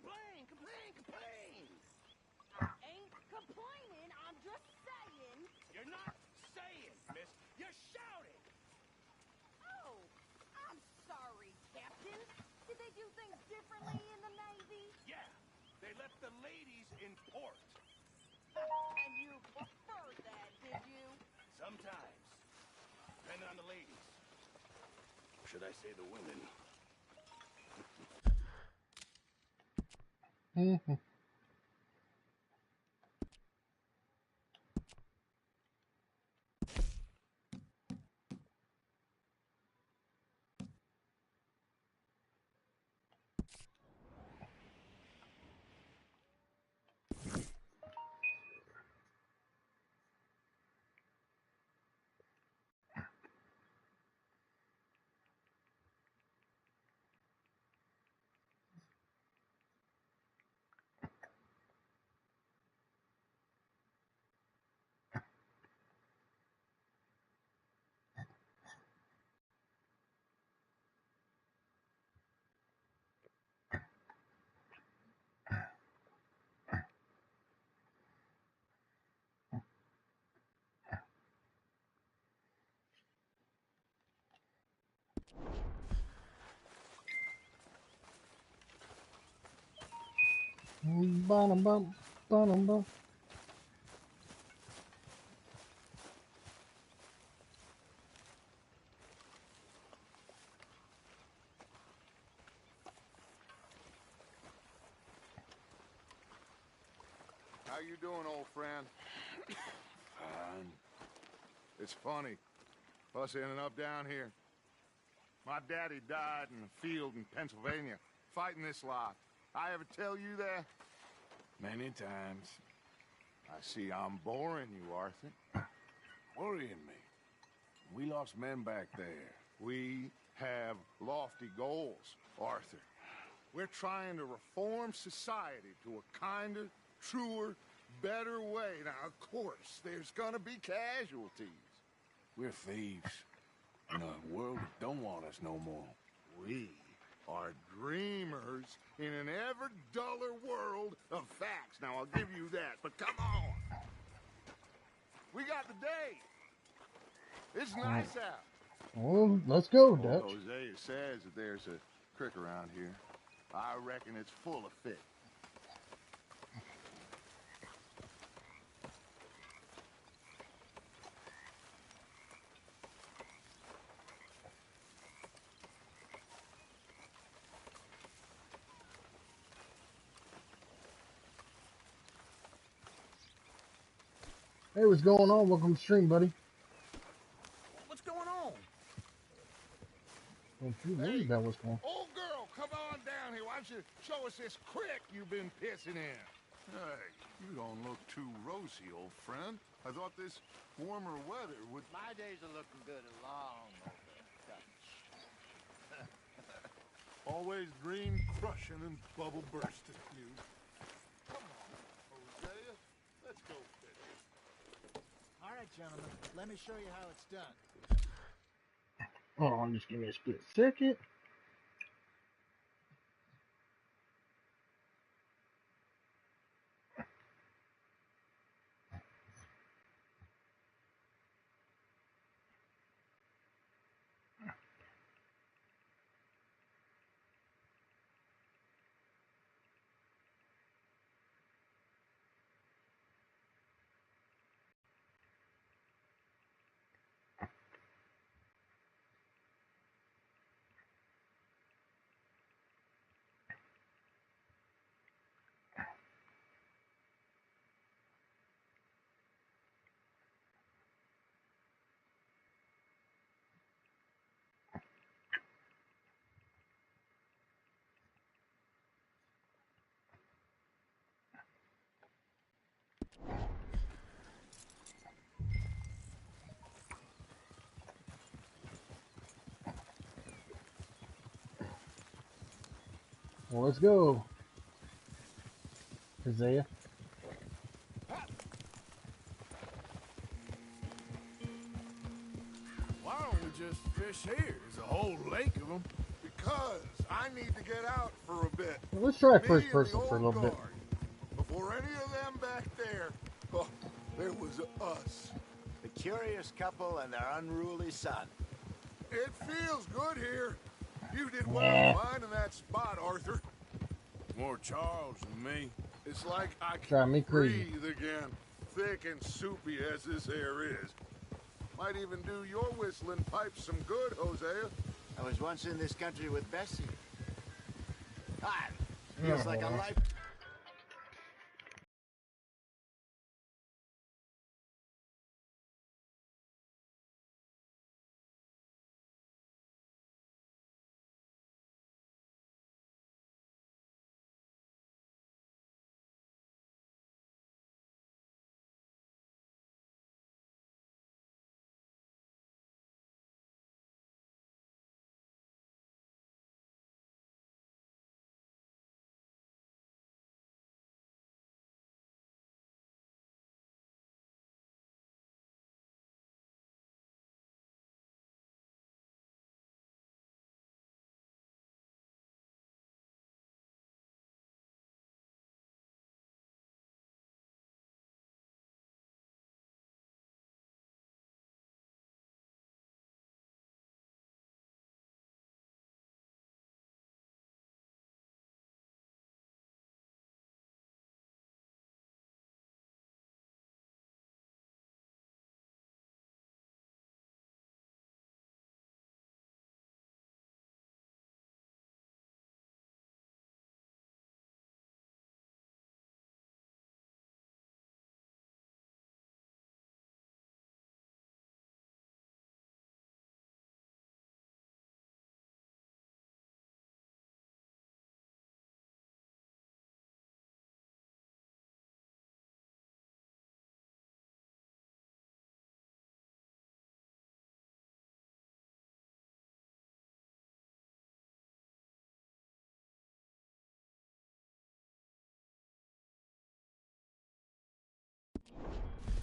Complain, complain, complain! I ain't complaining, I'm just saying. You're not saying, miss. You're shouting! Oh, I'm sorry, Captain. Did they do things differently in the Navy? Yeah, they left the ladies in port. And you preferred that, did you? Sometimes. Depending on the ladies. Or should I say the women? Bum, bum, bum, bum. How you doing, old friend? Fine. It's funny, us ending up down here. My daddy died in the field in Pennsylvania, fighting this lot. I ever tell you that? Many times. I see I'm boring you, Arthur. Worrying me. We lost men back there. We have lofty goals, Arthur. We're trying to reform society to a kinder, truer, better way. Now, of course, there's gonna be casualties. We're thieves. In a world that don't want us no more. We are dreamers in an ever duller world of facts. Now, I'll give you that, but come on. We got the day. It's nice out. Well, let's go, Old Dutch. Hosea says that there's a creek around here. I reckon it's full of fish. Hey, what's going on? Welcome to the stream, buddy. What's going on? Don't you worry about what's going on. Old girl, come on down here. Why don't you show us this creek you've been pissing in? Hey, you don't look too rosy, old friend. I thought this warmer weather would... My days are looking good along over, Dutch. Always dream crushing and bubble bursting, you. Come on, Hosea. Let's go fishing. All right, gentlemen, let me show you how it's done. Hold on, just give me a split second. Well, let's go, Hosea. Why don't we just fish here? There's a whole lake of them. Because I need to get out for a bit. Let's try Me first and person the for a old little bit. guard. Before any of them back there, oh, there was us. The curious couple and their unruly son. It feels good here. You did well finding that spot, Arthur. More Charles than me. It's like I Drive me can crazy. breathe again. Thick and soupy as this air is. Might even do your whistling pipes some good, Hosea. I was once in this country with Bessie. Ah, feels like a life.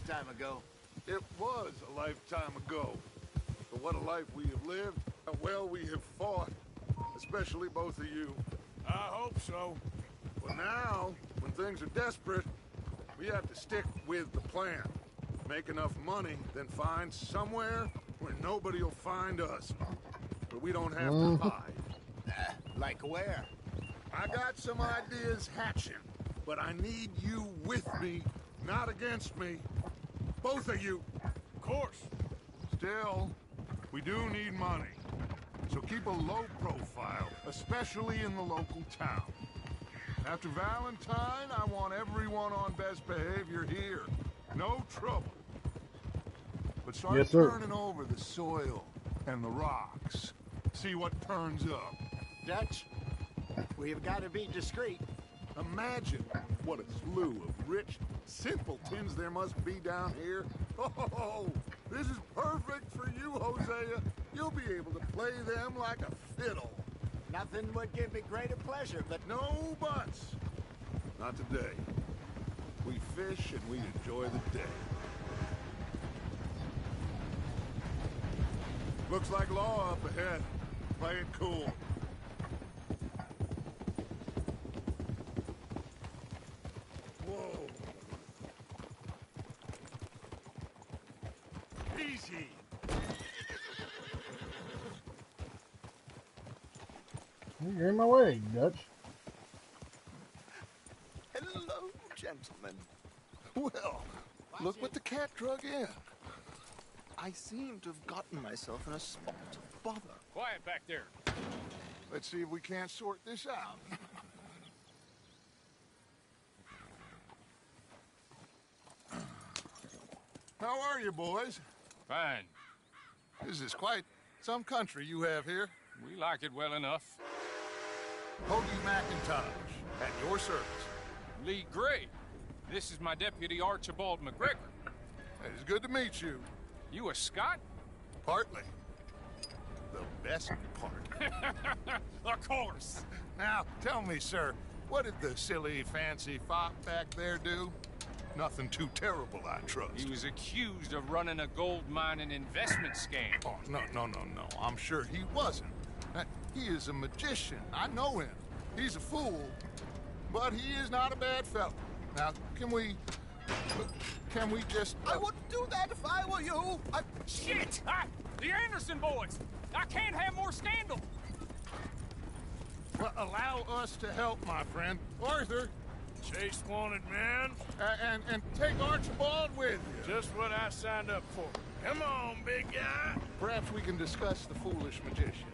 Time ago. It was a lifetime ago. But what a life we have lived. How well we have fought. Especially both of you. I hope so. But now, when things are desperate, we have to stick with the plan. Make enough money, then find somewhere where nobody will find us. Where we don't have to hide. Like where? I got some ideas hatching, but I need you with me, not against me. Both of you. Of course. Still, we do need money. So keep a low profile, especially in the local town. After Valentine, I want everyone on best behavior here. No trouble. But start Yes, sir. turning over the soil and the rocks. See what turns up. Dutch, we've got to be discreet. Imagine what a slew of rich simpletons there must be down here. Oh, this is perfect for you, Hosea. You'll be able to play them like a fiddle. Nothing would give me greater pleasure, but No buts. Not today. We fish and we enjoy the day. Looks like law up ahead. Play it cool. Whoa. Easy. You're in my way, Dutch. Hello, gentlemen. Well, look what the cat drug in. I seem to have gotten myself in a spot of bother. Quiet back there. Let's see if we can't sort this out. How are you, boys? Fine. This is quite some country you have here. We like it well enough. Hody McIntosh, at your service. Lee Gray. This is my deputy Archibald McGregor. It's good to meet you. You a Scot? Partly. The best part. Of course. Now, tell me, sir, what did the silly, fancy fop back there do? Nothing too terrible, I trust. He was accused of running a gold mine and investment scam. Oh, no. I'm sure he wasn't. He is a magician. I know him. He's a fool, but he is not a bad fellow. Now, can we just... I wouldn't do that if I were you. Shit! The Anderson boys! I can't have more scandal! Well, allow us to help, my friend. Arthur, Chase wanted man. and take Archibald with you. Just what I signed up for. Come on, big guy. Perhaps we can discuss the foolish magician.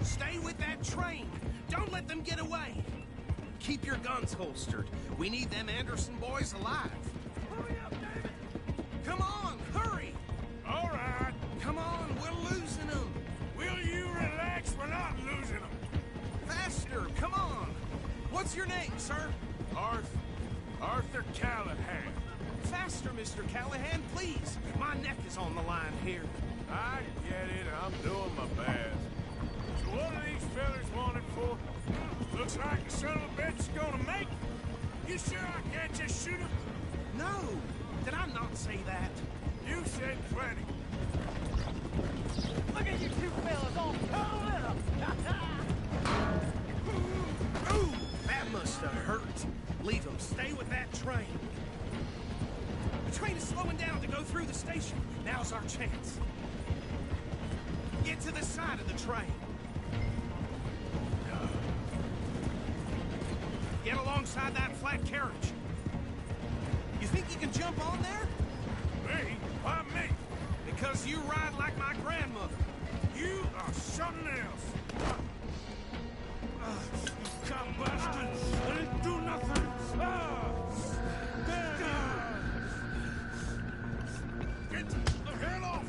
Stay with that train. Don't let them get away. Keep your guns holstered. We need them Anderson boys alive. Hurry up, David. Come on, hurry. All right. Come on, we're losing them. Will you relax? We're not losing them. Faster, come on. What's your name, sir? Arthur Callahan. Faster, Mr. Callahan, please. My neck is on the line here. I get it. I'm doing my best. So what are these fellas wanted for? Looks like the son of a bitch is gonna make it. You sure I can't just shoot him? No, did I not say that? You said plenty. Look at you two fellas all curled up! Ooh, that must have hurt. Leave them. Stay with that train. The train is slowing down to go through the station. Now's our chance. Get to the side of the train. Get alongside that flat carriage. You think you can jump on there? Me? Why me? Because you ride like my grandmother. You are something else. You cock bastard! I didn't do nothing! Get the hell off!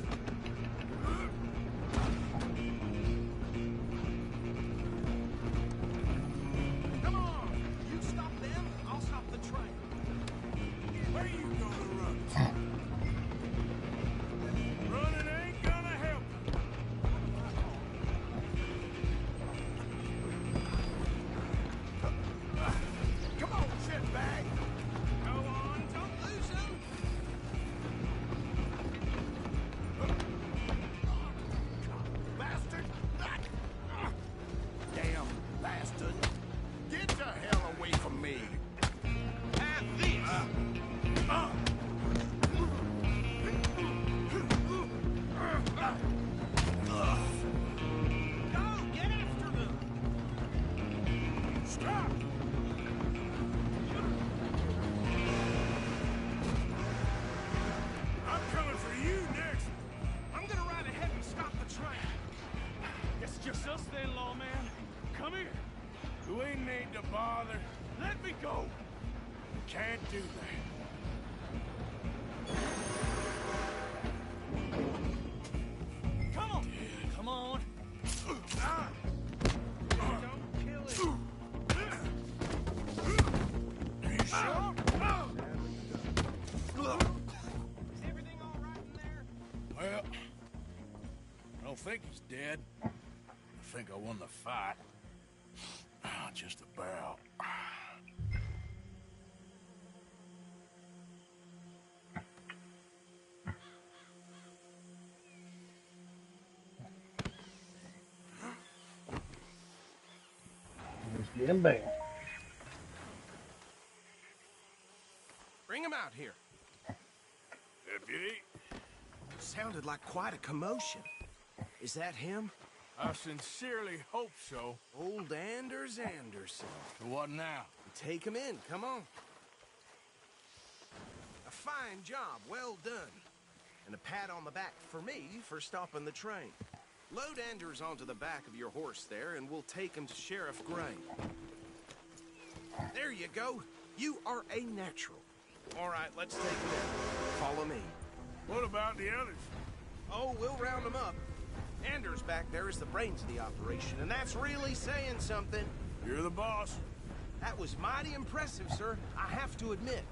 Come on! You stop them, I'll stop the train. Where you gonna run? Running ain't gonna help. Come on, shitbag. Go on, don't lose them. Bastard! Damn bastard! Get the hell away from me! Have this. Go, get after them. Stop! I'm coming for you next! I'm gonna ride ahead and stop the train. It's just us then, lawman. Come here. You ain't need to bother. Let me go. Can't do that. Come on. Come on. Don't kill it. You sure? Is everything all right in there? Well, I don't think he's dead. I think I won the fight. Just about. Just getting bad. Bring him out here. Deputy, Sounded like quite a commotion. Is that him? I sincerely hope so. Old Anders Anderson. So what now? Take him in, come on. A fine job, well done. And a pat on the back for me for stopping the train. Load Anders onto the back of your horse there, and we'll take him to Sheriff Gray. There you go. You are a natural. All right, let's take him in. Follow me. What about the others? Oh, we'll round them up. Anders back there is the brains of the operation, and that's really saying something. You're the boss. That was mighty impressive, sir. I have to admit.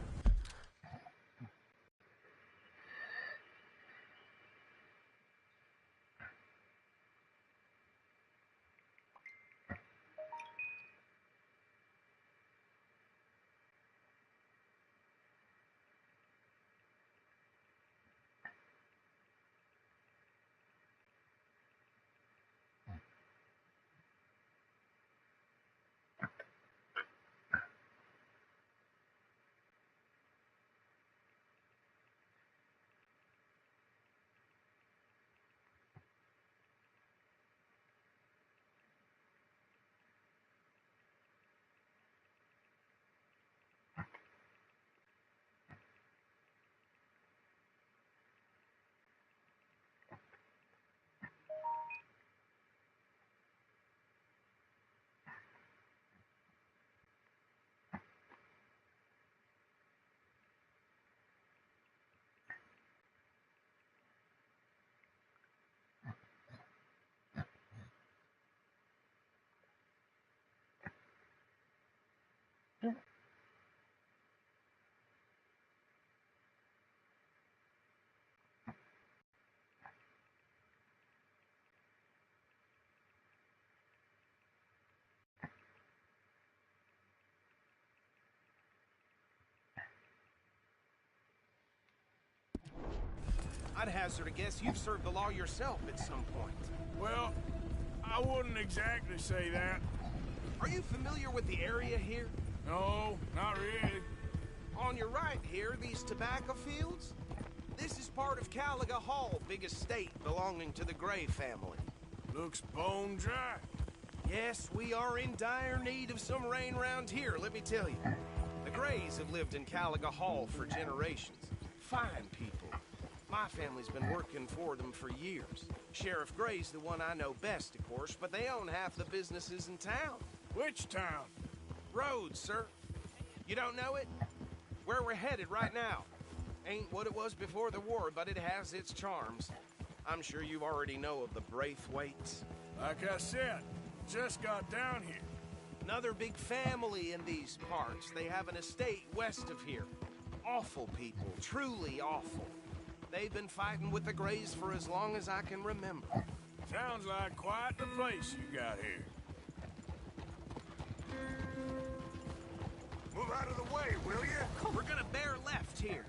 I'd hazard a guess you've served the law yourself at some point. Well, I wouldn't exactly say that. Are you familiar with the area here? No, not really. On your right here, these tobacco fields? This is part of Caliga Hall, big estate belonging to the Gray family. Looks bone dry. Yes, we are in dire need of some rain round here, let me tell you. The Grays have lived in Caliga Hall for generations. Fine people. My family's been working for them for years. Sheriff Gray's the one I know best, of course, but they own half the businesses in town. Which town? Rhodes, sir. You don't know it? Where we're headed right now. Ain't what it was before the war, but it has its charms. I'm sure you already know of the Braithwaites. Like I said, just got down here. Another big family in these parts. They have an estate west of here. Awful people, truly awful. They've been fighting with the Grays for as long as I can remember. Sounds like quite the place you got here. Move out of the way, will you? We're gonna bear left here.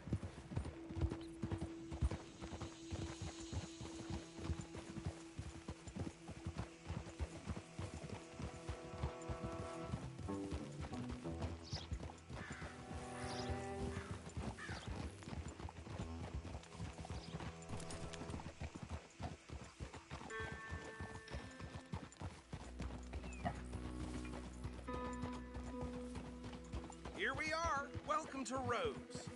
Here we are. Welcome to Rhodes.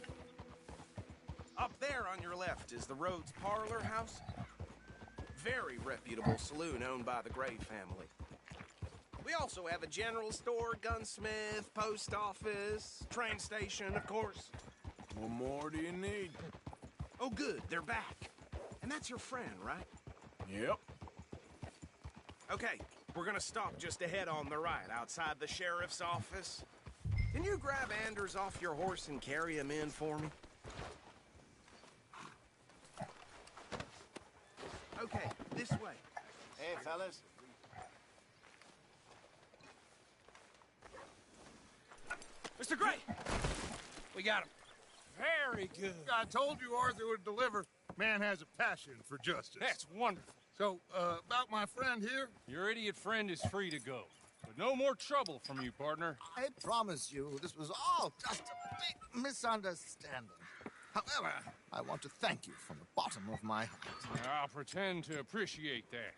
Up there on your left is the Rhodes Parlor House. Very reputable saloon owned by the Gray family. We also have a general store, gunsmith, post office, train station, of course. What more do you need? Oh, good. They're back. And that's your friend, right? Yep. Okay, we're gonna stop just ahead on the right, outside the sheriff's office. Can you grab Anders off your horse and carry him in for me? Okay, this way. Hey, fellas. Mr. Gray! We got him. Very good. I told you Arthur would deliver. Man has a passion for justice. That's wonderful. So, about my friend here? Your idiot friend is free to go. But no more trouble from you, partner. I promise you, this was all just a big misunderstanding. However, I want to thank you from the bottom of my heart. I'll pretend to appreciate that.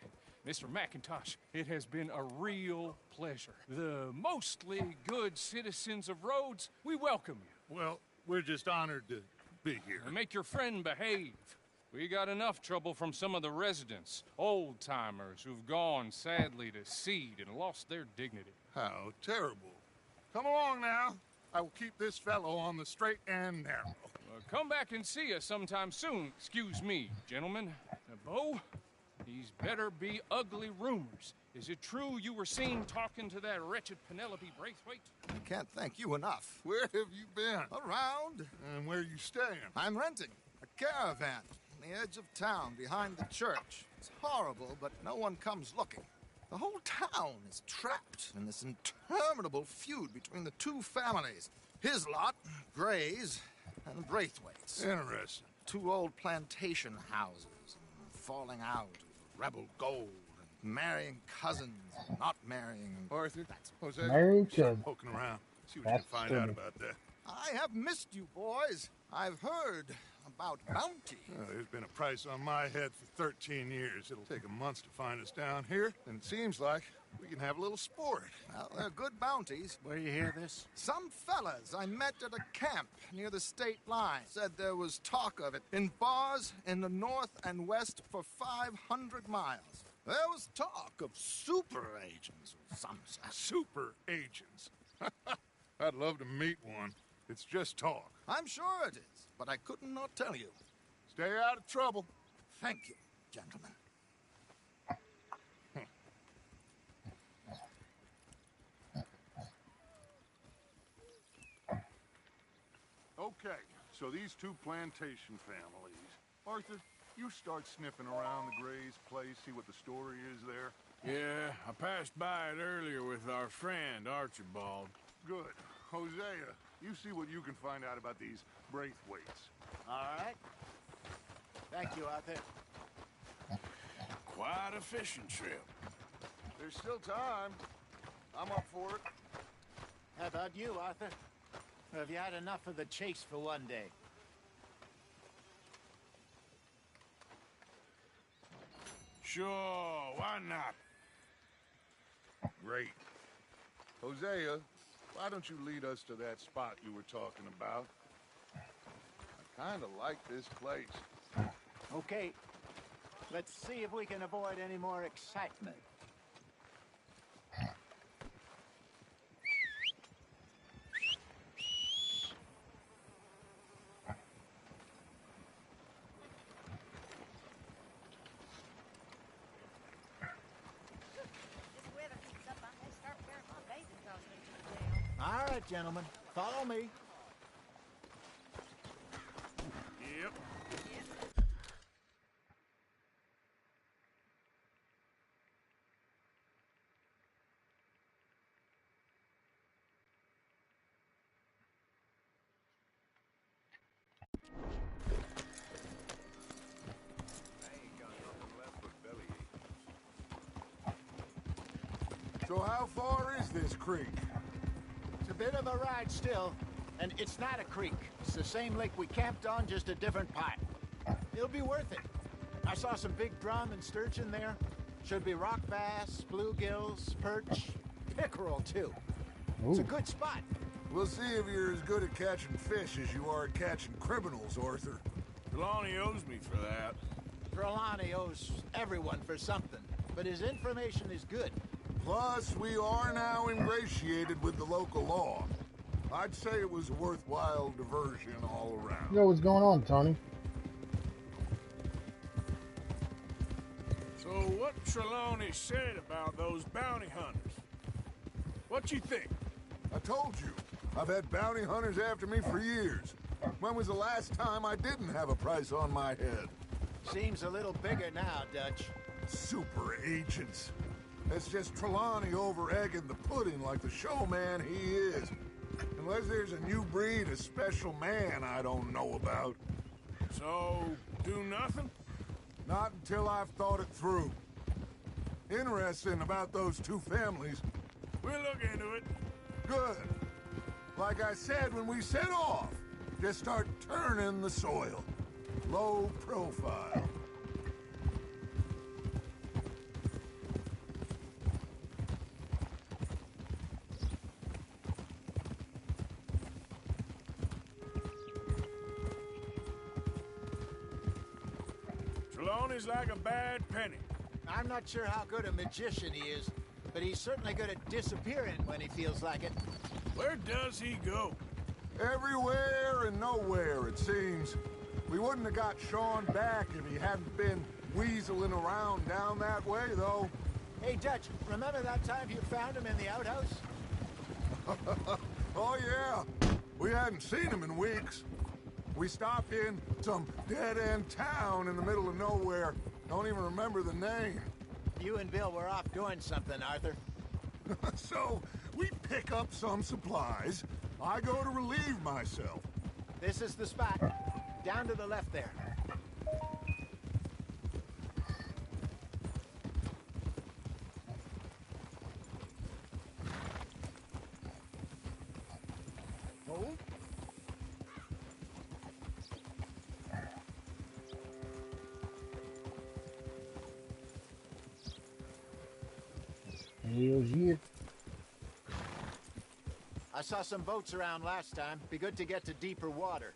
Mr. McIntosh, it has been a real pleasure. The mostly good citizens of Rhodes, we welcome you. Well, we're just honored to be here. And make your friend behave. We got enough trouble from some of the residents, old-timers who've gone, sadly, to seed and lost their dignity. How terrible. Come along now. I will keep this fellow on the straight and narrow. Come back and see us sometime soon. Excuse me, gentlemen. Bo, these better be ugly rumors. Is it true you were seen talking to that wretched Penelope Braithwaite? I can't thank you enough. Where have you been? Around, And where you staying? I'm renting a caravan on the edge of town behind the church. It's horrible, but no one comes looking. The whole town is trapped in this interminable feud between the two families. His lot, Gray's, and the Braithwaites. Interesting. Two old plantation houses, falling out of rebel gold, and marrying cousins, and not marrying. Arthur, Jose, Married start to- poking around. See what That's you can find out funny. about that. I have missed you, boys. I've heard about bounty. There's been a price on my head for 13 years. It'll take a month to find us down here, and it seems like we can have a little sport. Well, they're good bounties. Where you hear this? Some fellas I met at a camp near the state line said there was talk of it in bars in the north and west for 500 miles. There was talk of super agents of some such. Super agents. I'd love to meet one. It's just talk. I'm sure it is, but I couldn't not tell you. Stay out of trouble. Thank you, gentlemen. Okay, so these two plantation families. Arthur, you start sniffing around the Gray's place, see what the story is there. Yeah, I passed by it earlier with our friend, Archibald. Good. Hosea, you see what you can find out about these Braithwaites. All right. Thank you, Arthur. Quite a fishing trip. There's still time. I'm up for it. How about you, Arthur? Or have you had enough of the chase for one day? Sure, why not? Great. Hosea, why don't you lead us to that spot you were talking about? I kind of like this place. Okay. Let's see if we can avoid any more excitement. This weather keeps up, I may start wearing my bathing costume to the town. All right, gentlemen. Follow me. Yep. So how far is this creek? It's a bit of a ride still, and it's not a creek. It's the same lake we camped on, just a different part. It'll be worth it. I saw some big drum and sturgeon there. Should be rock bass, bluegills, perch, pickerel too. It's a good spot. We'll see if you're as good at catching fish as you are at catching criminals, Arthur. Trelawney owes me for that. Trelawney owes everyone for something, but his information is good. Plus, we are now ingratiated with the local law. I'd say it was a worthwhile diversion all around. Yo, what's going on, Tony? So what Trelawney said about those bounty hunters? What you think? I told you, I've had bounty hunters after me for years. When was the last time I didn't have a price on my head? Seems a little bigger now, Dutch. Super agents. It's just Trelawney over-egging the pudding like the showman he is. Unless there's a new breed of special man I don't know about. So, do nothing? Not until I've thought it through. Interesting about those two families. We'll look into it. Good. Like I said when we set off, just start turning the soil. Low profile. Trelawney's like a bad penny. I'm not sure how good a magician he is, but he's certainly good at disappearing when he feels like it. Where does he go? Everywhere and nowhere, it seems. We wouldn't have got Sean back if he hadn't been weaseling around down that way, though. Hey, Dutch, remember that time you found him in the outhouse? Oh, yeah. We hadn't seen him in weeks. We stopped in some dead-end town in the middle of nowhere. Don't even remember the name. You and Bill were off doing something, Arthur. So, we pick up some supplies. I go to relieve myself. This is the spot. Down to the left there. Hold. Hell yeah. I saw some boats around last time. Be good to get to deeper water.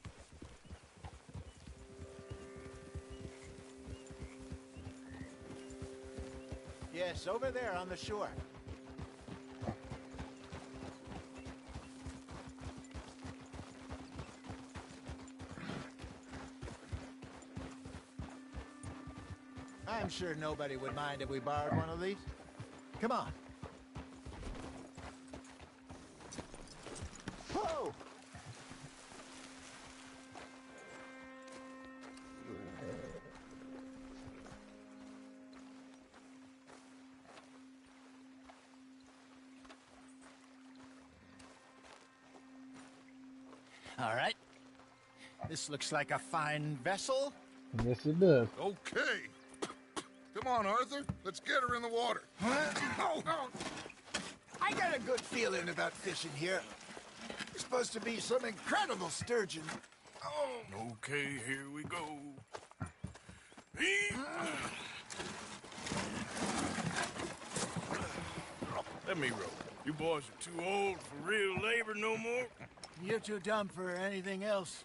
Yes, over there on the shore. I'm sure nobody would mind if we borrowed one of these. Come on. Whoa! All right. This looks like a fine vessel. Yes, it does. Okay. Come on, Arthur. Let's get her in the water. Oh, I got a good feeling about fishing here. There's supposed to be some incredible sturgeon. Oh, Okay, here we go. Let me row. You boys are too old for real labor no more. You're too dumb for anything else.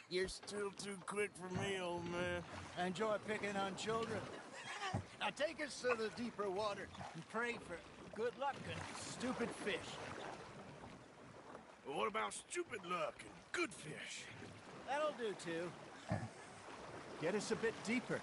You're still too quick for me, old man. I enjoy picking on children. Now take us to the deeper water and pray for good luck and stupid fish. What about stupid luck and good fish? That'll do, too. Get us a bit deeper.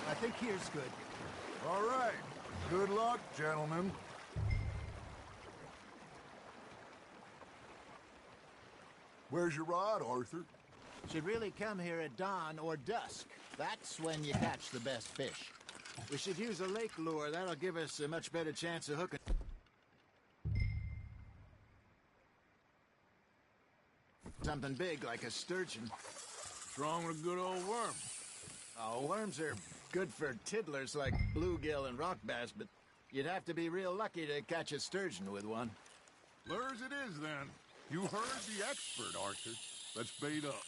I think here's good. All right. Good luck, gentlemen. Where's your rod, Arthur? Should really come here at dawn or dusk. That's when you catch the best fish. We should use a lake lure. That'll give us a much better chance of hooking something big like a sturgeon. What's wrong with a good old worm? Oh, worms are good for tiddlers like bluegill and rock bass, but you'd have to be real lucky to catch a sturgeon with one. Lures it is, then. You heard the expert, Arthur. Let's bait up.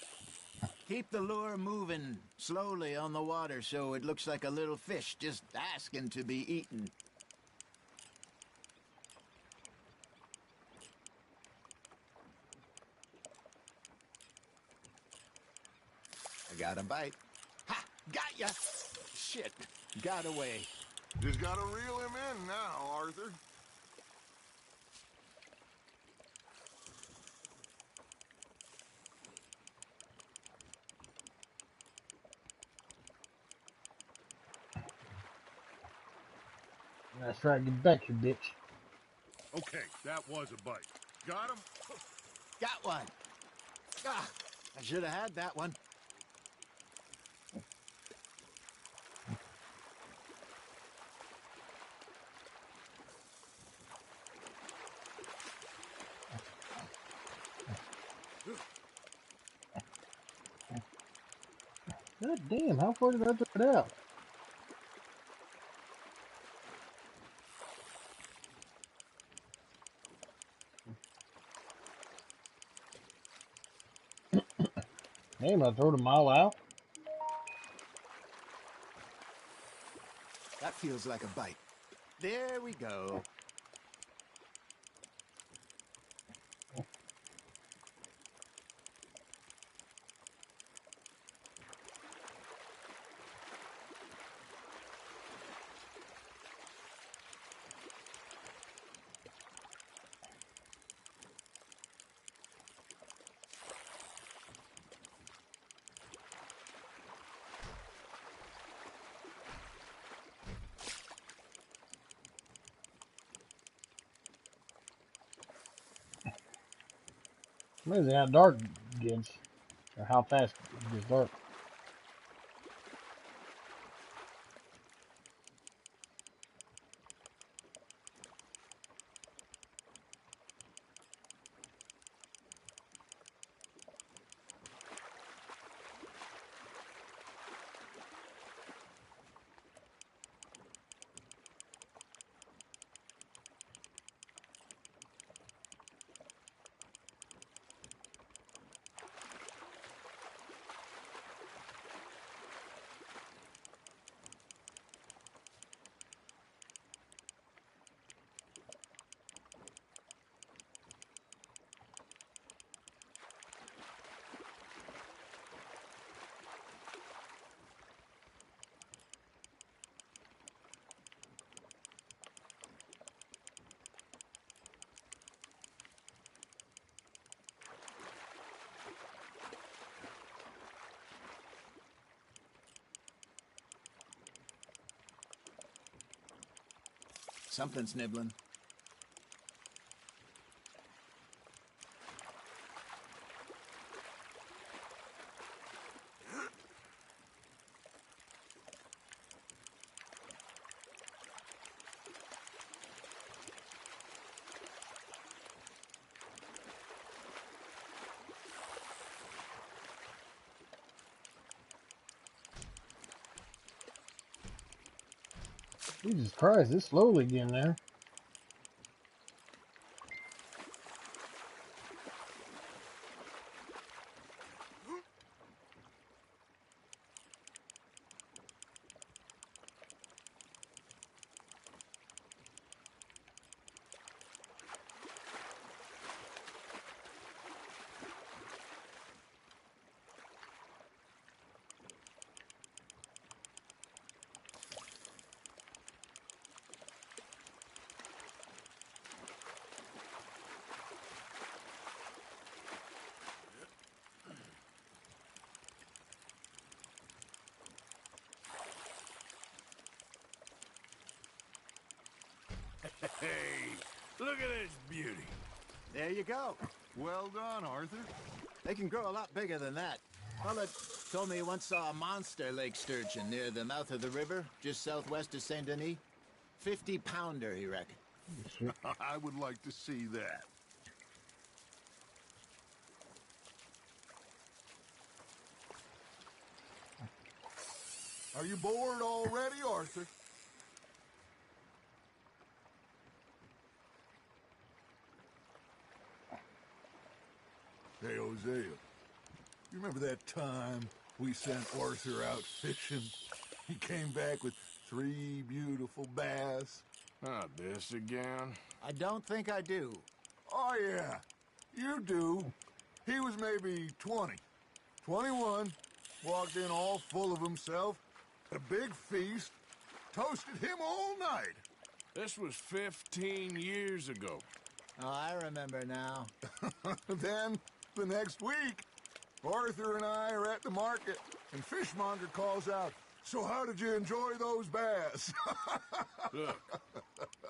Keep the lure moving slowly on the water so it looks like a little fish just asking to be eaten. I got a bite. Ha! Got ya! Shit, got away. Just gotta reel him in now, Arthur. That's right, get back here, bitch. Okay, that was a bite. Got him? Got one. Ah, I should have had that one. God damn, how far did I throw it out? Damn, I threw it a mile out. That feels like a bite. There we go. Amazing how dark it gets, or how fast it gets dark. Something's nibbling. Jesus Christ, it's slowly getting there. Hey, look at this beauty. There you go. Well done, Arthur. They can grow a lot bigger than that. Fella told me he once saw a monster lake sturgeon near the mouth of the river, just southwest of Saint Denis. 50-pounder, he reckoned. I would like to see that. Are you bored already, Arthur? Hey, Hosea. You remember that time we sent Arthur out fishing? He came back with 3 beautiful bass. Not this again. I don't think I do. Oh, yeah. You do. He was maybe 20. 21. Walked in all full of himself. Had a big feast. Toasted him all night. This was 15 years ago. Oh, I remember now. Then, the next week, Arthur and I are at the market, and Fishmonger calls out, "So how did you enjoy those bass?" Look,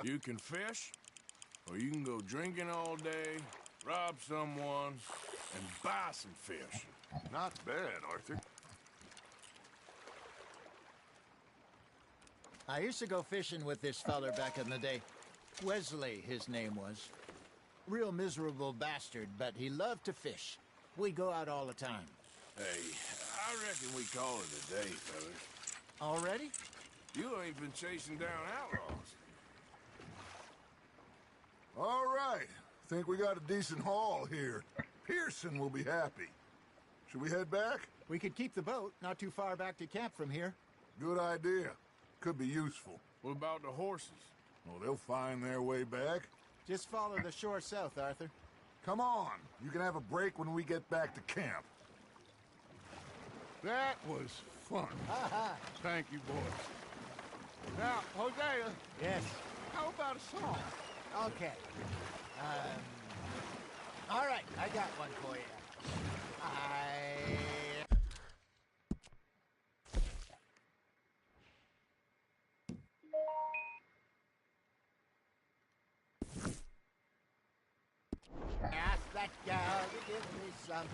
you can fish, or you can go drinking all day, rob someone, and buy some fish. Not bad, Arthur. I used to go fishing with this feller back in the day. Wesley, his name was. Real miserable bastard, but he loved to fish. We'd go out all the time. Hey, I reckon we call it a day, fellas. Already? You ain't been chasing down outlaws. All right. Think we got a decent haul here. Pearson will be happy. Should we head back? We could keep the boat not too far back to camp from here. Good idea. Could be useful. What about the horses? Well, they'll find their way back. Just follow the shore south, Arthur. Come on. You can have a break when we get back to camp. That was fun. Thank you, boys. Now, Hosea, Yes. how about a song? Okay. All right, I got one for you. Ask that gal to give me some.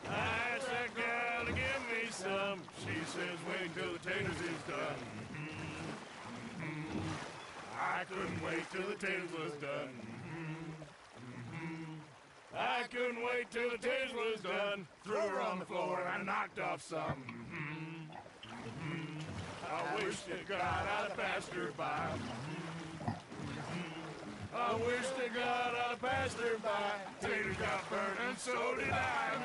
Ask that gal to give me some. She says wait till the taters is done. I couldn't wait till the taters was done. I couldn't wait till the taters was done. Threw her on the floor and I knocked off some. I wish to God I'd have passed her by. I wish to God I'd have passed her by. Taters got burned and so did I.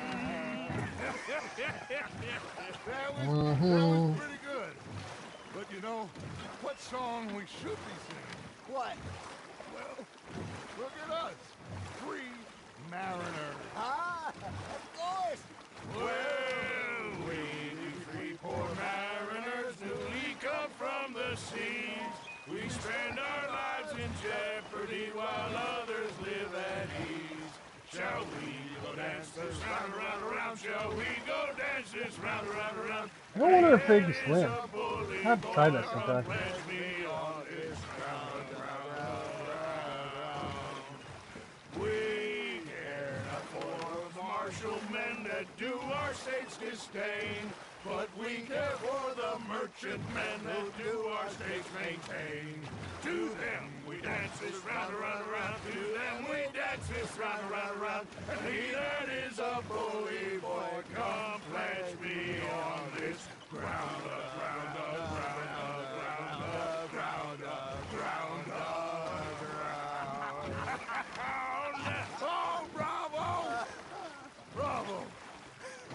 That was pretty good. But you know, what song we should be singing? What? Well, look at us. 3 mariners. Ah, of course. Well, we 3 poor mariners newly come from the seas. We spend our lives in jeopardy while others live at ease. Shall we go dance this round, around, around? Shall we go dance this round, around, around? I wonder if they can swim. I have to try that sometime. Pledge me on this round, round, round, round. We care not for the martial men that do our state's disdain, but we care for the merchant men that do our states maintain. To them we dance this round, around, around. To them we dance this round, around, around. And he that is a bully boy, come pledge me on this ground, ground, ground.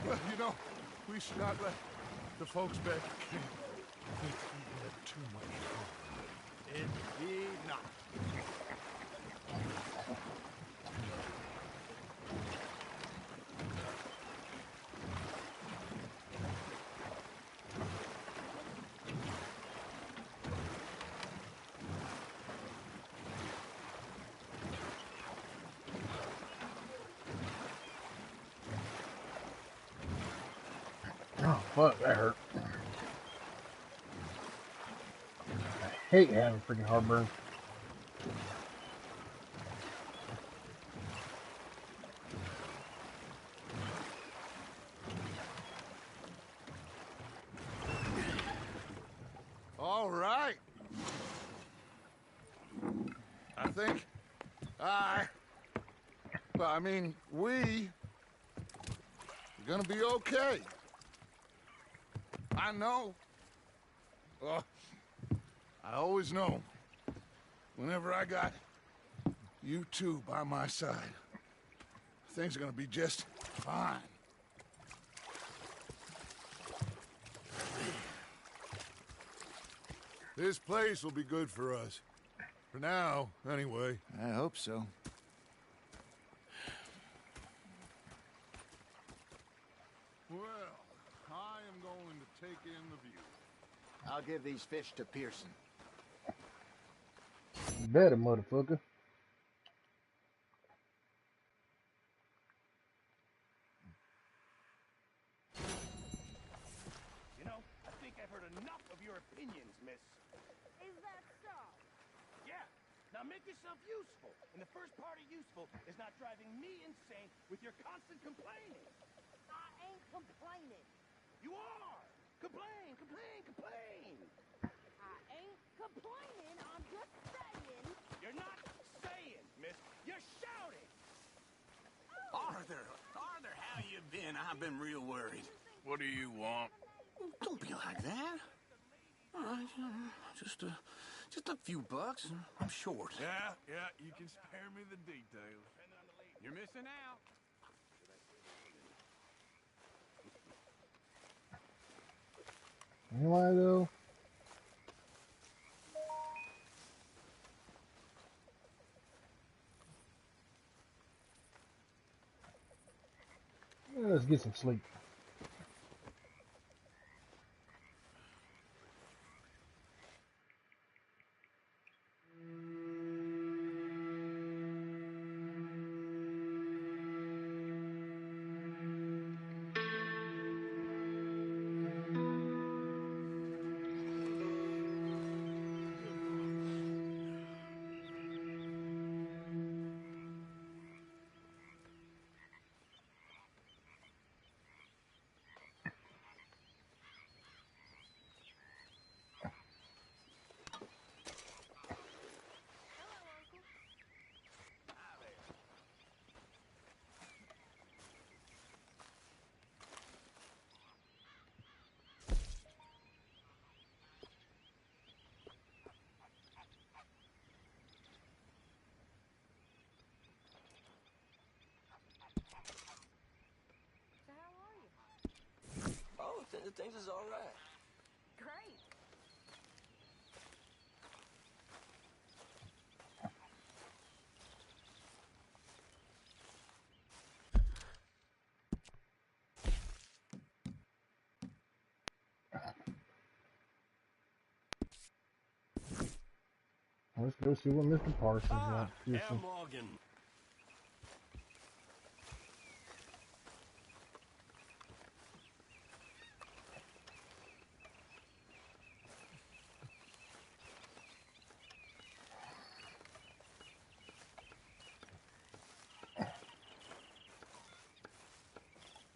Well, you know, we should not let the folks back at camp think we had too much fun. Indeed not. Oh, fuck, that hurt. I hate having freaking heartburn. All right. I think well, I mean, we're gonna be okay. I know. I always know. Whenever I got you two by my side, things are gonna be just fine. This place will be good for us. For now, anyway. I hope so. Well, I am going to take in the view. I'll give these fish to Pearson. You better, motherfucker. You know, I think I've heard enough of your opinions, miss. Is that so? Yeah. Now make yourself useful. And the first part of useful is not driving me insane with your constant complaining. I ain't complaining. You are! Complain, complain, complain! I ain't complaining. I'm just saying. You're not saying, miss. You're shouting! Arthur, how you been? I've been real worried. What do you want? Don't be like that. All right, just a few bucks. I'm short. Yeah, you can spare me the details. You're missing out. Why though? Let's get some sleep. So how are you? Oh, things is all right. Great. Let's go see what Mr. Parsons wants. Al Morgan.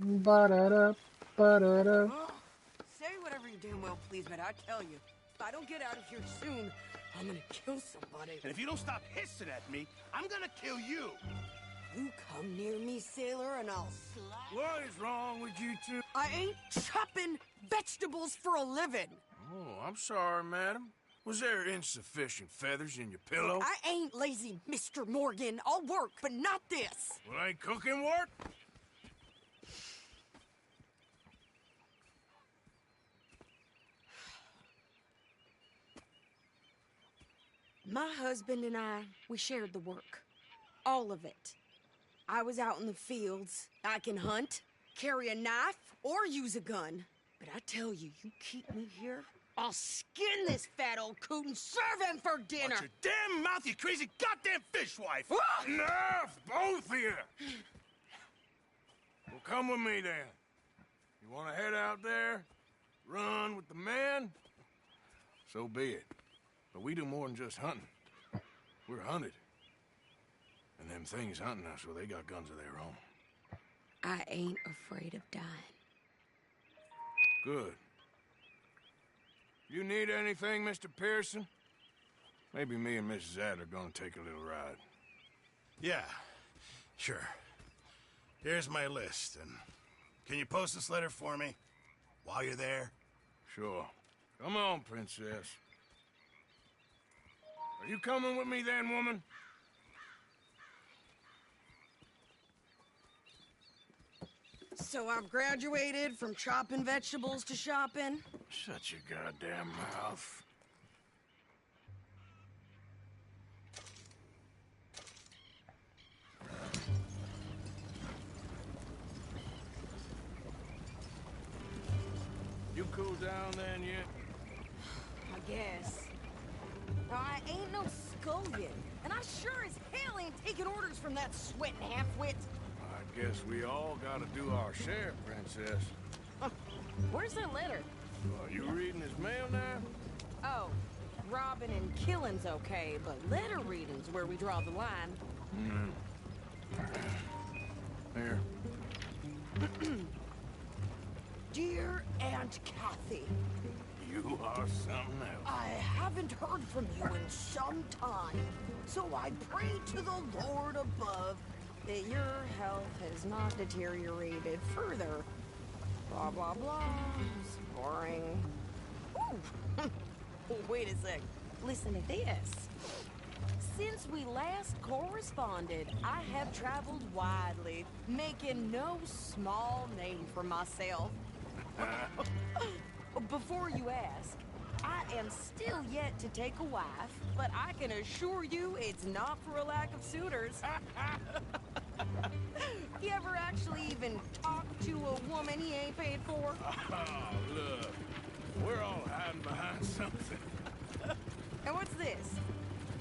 Ba-da-da, ba-da-da. Say whatever you damn well please, but I tell you, if I don't get out of here soon, I'm gonna kill somebody. And if you don't stop hissing at me, I'm gonna kill you! You come near me, sailor, and I'll slap. What is wrong with you two? I ain't chopping vegetables for a living. Oh, I'm sorry, madam. Was there insufficient feathers in your pillow? I ain't lazy, Mr. Morgan. I'll work, but not this. Well, ain't cooking what? My husband and I, we shared the work. All of it. I was out in the fields. I can hunt, carry a knife, or use a gun. But I tell you, you keep me here, I'll skin this fat old coot and serve him for dinner. Watch your damn mouth, you crazy goddamn fishwife! Ah! Enough, both of you! Well, come with me then. You want to head out there, run with the men? So be it. But we do more than just hunting. We're hunted. And them things hunting us, well, they got guns of their own. I ain't afraid of dying. Good. You need anything, Mr. Pearson? Maybe me and Mrs. Ad are gonna take a little ride. Yeah, sure. Here's my list, and can you post this letter for me while you're there? Sure. Come on, Princess. Are you coming with me then, woman? So I've graduated from chopping vegetables to shopping? Shut your goddamn mouth. You cool down then yet? I guess. I ain't no scullion, and I sure as hell ain't taking orders from that sweating half-wit. I guess we all gotta do our share, Princess. Where's that letter? Are you reading his mail now? Oh, robbing and killing's okay, but letter reading's where we draw the line. Here. Dear Aunt Kathy, You are something else. I haven't heard from you in some time, so I pray to the Lord above that your health has not deteriorated further. Blah, blah, blah. It's boring. Ooh! Wait a sec. Listen to this. Since we last corresponded, I have traveled widely, making no small name for myself. Before you ask, I am still yet to take a wife, but I can assure you it's not for a lack of suitors. You ever actually even talk to a woman he ain't paid for? Oh, look. We're all hiding behind something. And what's this?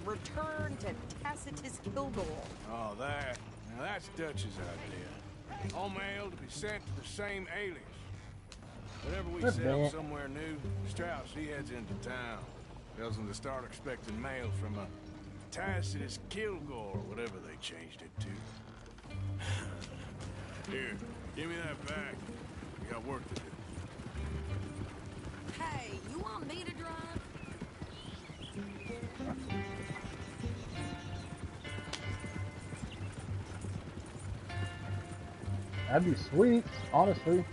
Return to Tacitus Kilgore. Oh, that. Now, that's Dutch's idea. All mail to be sent to the same alias. Whenever we Good sell man. somewhere new, Strauss, he heads into town. Tells them to start expecting mail from a Tacitus Kilgore, or whatever they changed it to. Here, give me that back. We got work to do. Hey, you want me to drive? That'd be sweet, honestly.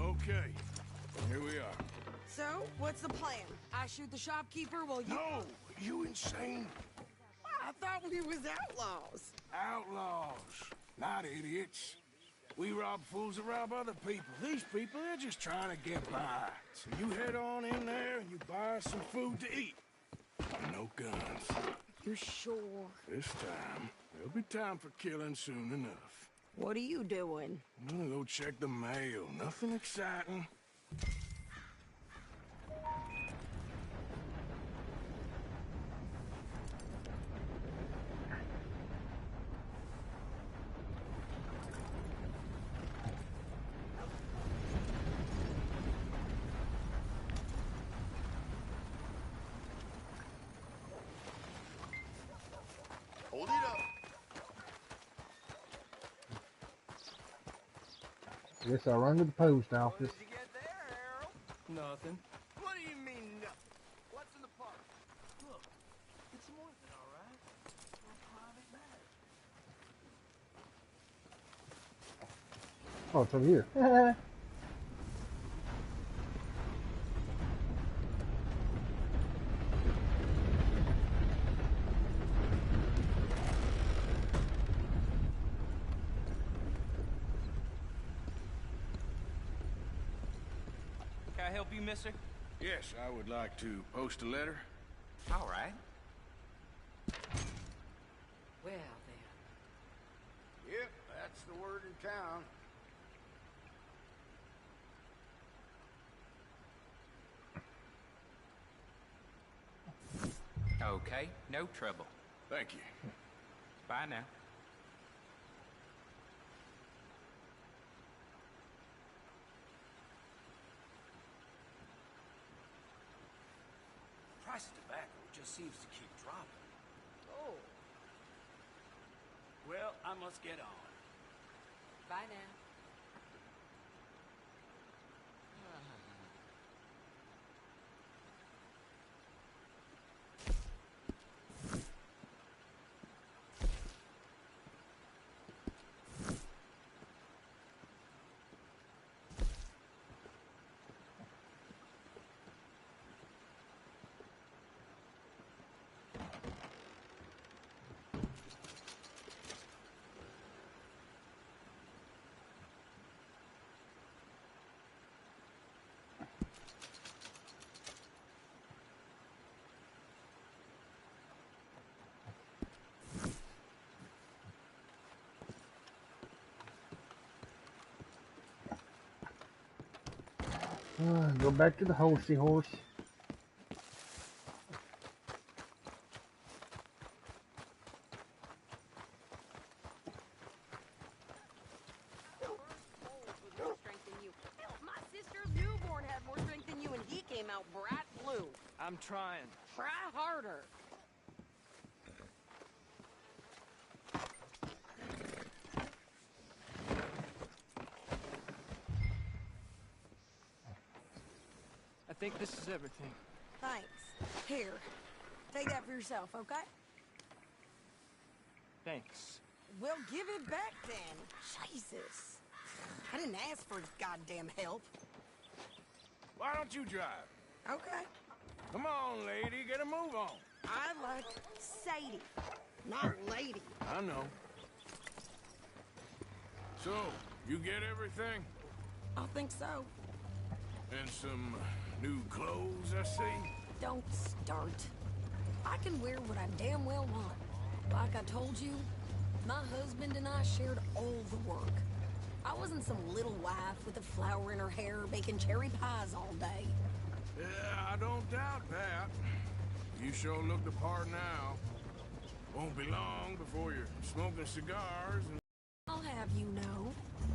Okay, here we are. So, what's the plan? I shoot the shopkeeper while you... No, you insane? I thought we was outlaws. Outlaws, not idiots. We rob fools that rob other people. These people, they're just trying to get by. So you head on in there and you buy us some food to eat. No guns. You sure? This time, there'll be time for killing soon enough. What are you doing? I'm gonna go check the mail. Nothing exciting. Guess I'll run to the post office. What did you get there, Harold? Nothing. What do you mean, nothing? What's in the park? Look, it's some ointment, all right? For a private matter. Oh, it's over here. Can I help you, mister? Yes, I would like to post a letter. All right. Well, Yep, that's the word in town. Okay, no trouble. Thank you. Bye now. Price of tobacco just seems to keep dropping. Oh, Well, I must get on. bye now. Go back to the horsey horse. With more strength than you. Hell, my sister's newborn had more strength than you, and he came out bright blue. I'm trying. Try harder. I think this is everything. Thanks. Here, take that for yourself, okay? Thanks. Well, give it back then. Jesus. I didn't ask for his goddamn help. Why don't you drive? Okay. Come on, lady, get a move on. I like Sadie, not lady. I know. So, you get everything? I think so. And some new clothes, I see? Don't start. I can wear what I damn well want. Like I told you, my husband and I shared all the work. I wasn't some little wife with a flower in her hair baking cherry pies all day. Yeah, I don't doubt that. You sure look the part now. Won't be long before you're smoking cigars and... I'll have you know,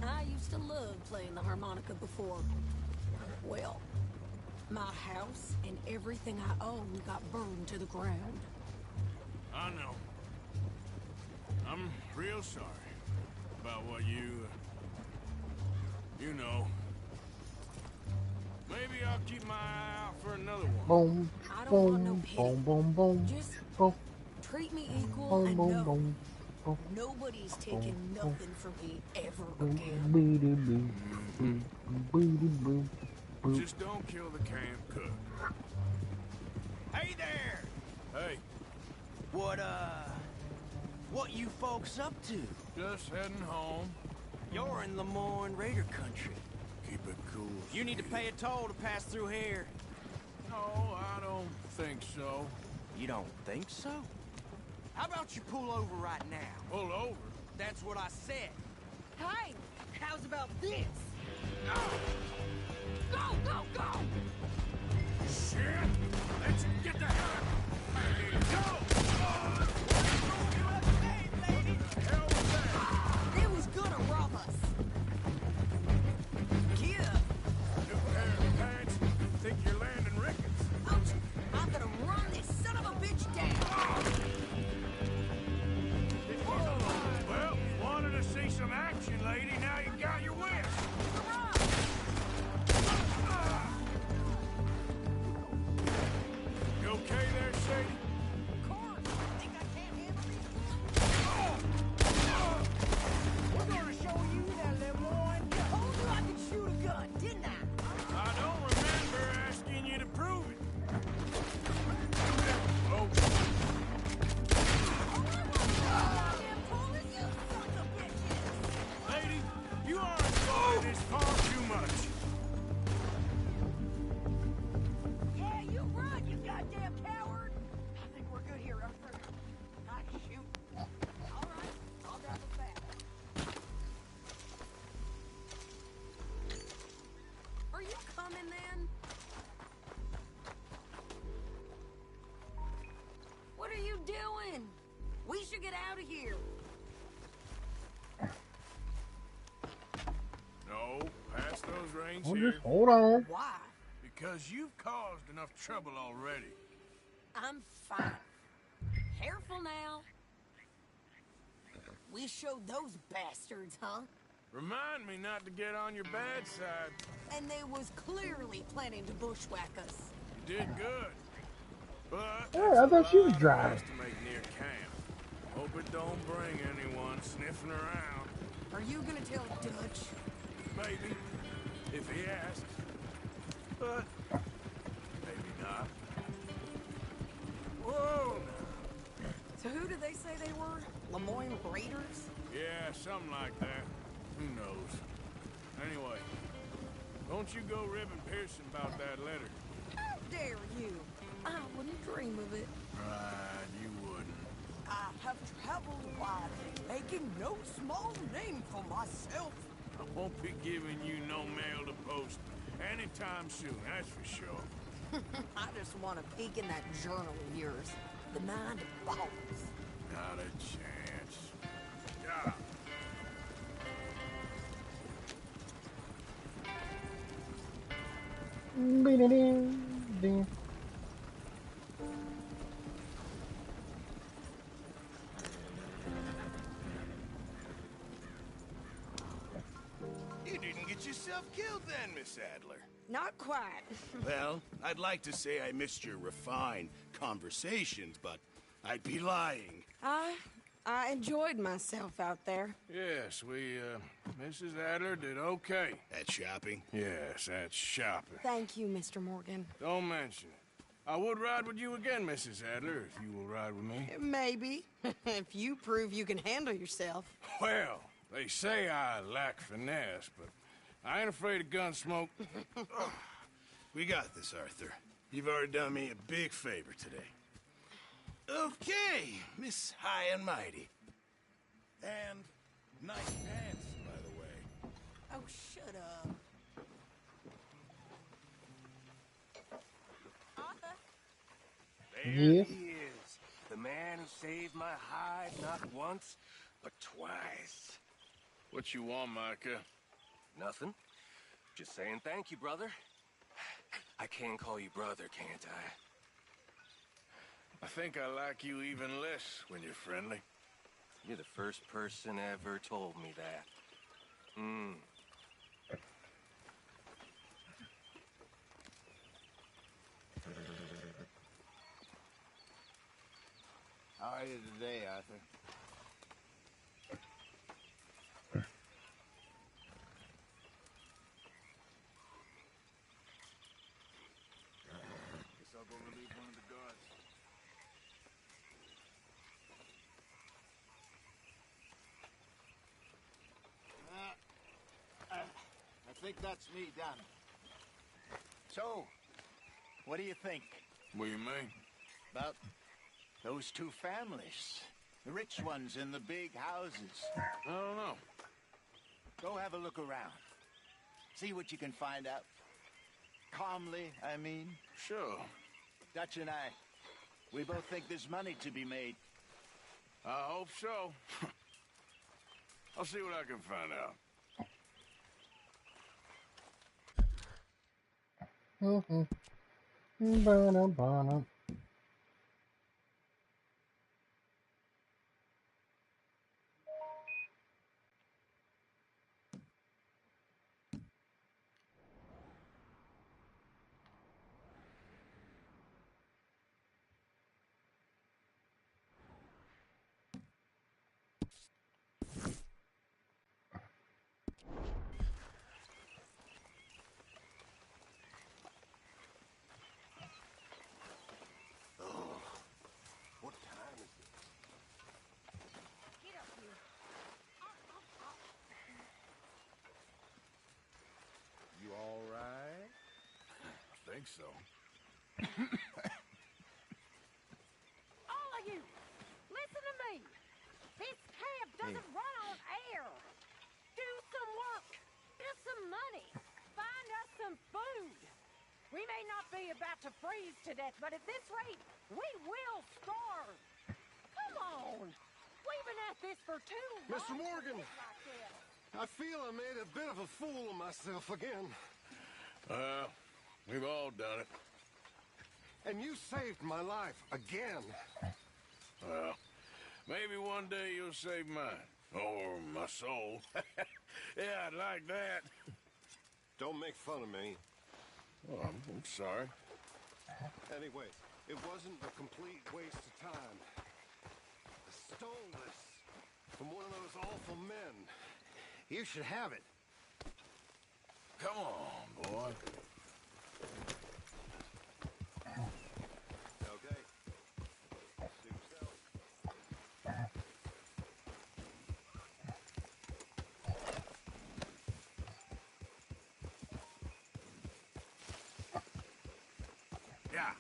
I used to love playing the harmonica before. Well, my house and everything I own got burned to the ground. I know. I'm real sorry about what you know. Maybe I'll keep my eye out for another one. Boom, I don't want no boom, pity. boom, boom, boom. Just Boom, treat me equal boom, and boom, know boom. Boom, nobody's taking boom, nothing from me ever boom, again. boo-doo, boo, boo, boo-doo, boo, boo. Just don't kill the camp cook. Hey there! Hey, What you folks up to? just heading home. You're in Lemoyne Raider country. Keep it cool. You need to pay a toll to pass through here. No, I don't think so. You don't think so? How about you pull over right now? Pull over. That's what I said. Hey, how's about this? Go, go, go! Shit! Let's get the hell out of here. Go! Hell was that? It was gonna rob us. Get up. New pair of pants. Think you're landing Ricketts. Ouch. I'm gonna run this son of a bitch down. Well, wanted to see some action, lady. Now you got your wish. of here. No, pass those reins Well, here. just hold on. Why? Because you've caused enough trouble already. I'm fine. Careful now. We showed those bastards, huh? Remind me not to get on your bad side. And they was clearly planning to bushwhack us. You did good. But Yeah, I thought she was that's a lot of driving. miles to make near camp. Hope it don't bring anyone sniffing around. Are you gonna tell Dutch? Maybe, if he asks. But maybe not. Whoa! So who did they say they were? Lemoyne Raiders? Yeah, something like that. Who knows? Anyway, don't you go ribbing Pearson about that letter. How dare you? I wouldn't dream of it. Right, you wouldn't. I have traveled widely, making no small name for myself. I won't be giving you no mail to post anytime soon, that's for sure. I just want to peek in that journal of yours. The Mind of Balls. Not a chance. Yeah. Ding. You didn't get yourself killed then, Miss Adler. Not quite. Well, I'd like to say I missed your refined conversations, but I'd be lying. I enjoyed myself out there. Yes, Mrs. Adler did okay. At shopping? Yes, that's shopping. Thank you, Mr. Morgan. Don't mention it. I would ride with you again, Mrs. Adler, if you will ride with me. Maybe. If you prove you can handle yourself. Well, they say I lack finesse, but I ain't afraid of gun smoke. We got this, Arthur. You've already done me a big favor today. Okay, Miss High and Mighty. And nice pants, by the way. Oh, shut up. Arthur? There Yes? he is. The man who saved my hide not once, but twice. What you want, Micah? Nothing. Just saying thank you, brother. I can call you brother, can't I? I think I like you even less when you're friendly. You're the first person ever told me that. How are you today, Arthur? Guess I'll go relieve one of the guards. I think that's me done. So, what do you think What do you mean? about those two families? The rich ones in the big houses. I don't know. Go have a look around. See what you can find out. Calmly, I mean. Sure. Dutch and I, we both think there's money to be made. I hope so. I'll see what I can find out. Ba-da-ba-da. What time is it? Get up here. You all right? I think so. All of you, listen to me. This camp doesn't run on air. Do some work. Get some money. Find us some food. We may not be about to freeze to death, but at this rate, we will starve. Come on. We've been at this for too long. Mr. Morgan, like this. I feel I made a bit of a fool of myself again. We've all done it. And you saved my life again. Well, maybe one day you'll save mine. Or my soul. Yeah, I'd like that. Don't make fun of me. Oh, I'm sorry. Anyway, it wasn't a complete waste of time. I stole this from one of those awful men. You should have it. Come on, boy. Okay. Suit yourself. Yeah.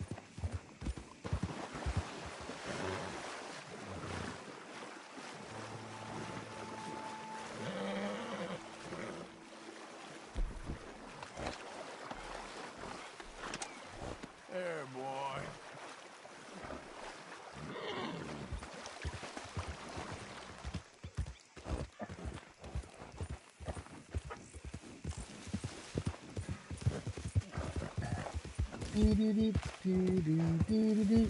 There, boy. Dee-dee-dee-dee-dee-dee-dee.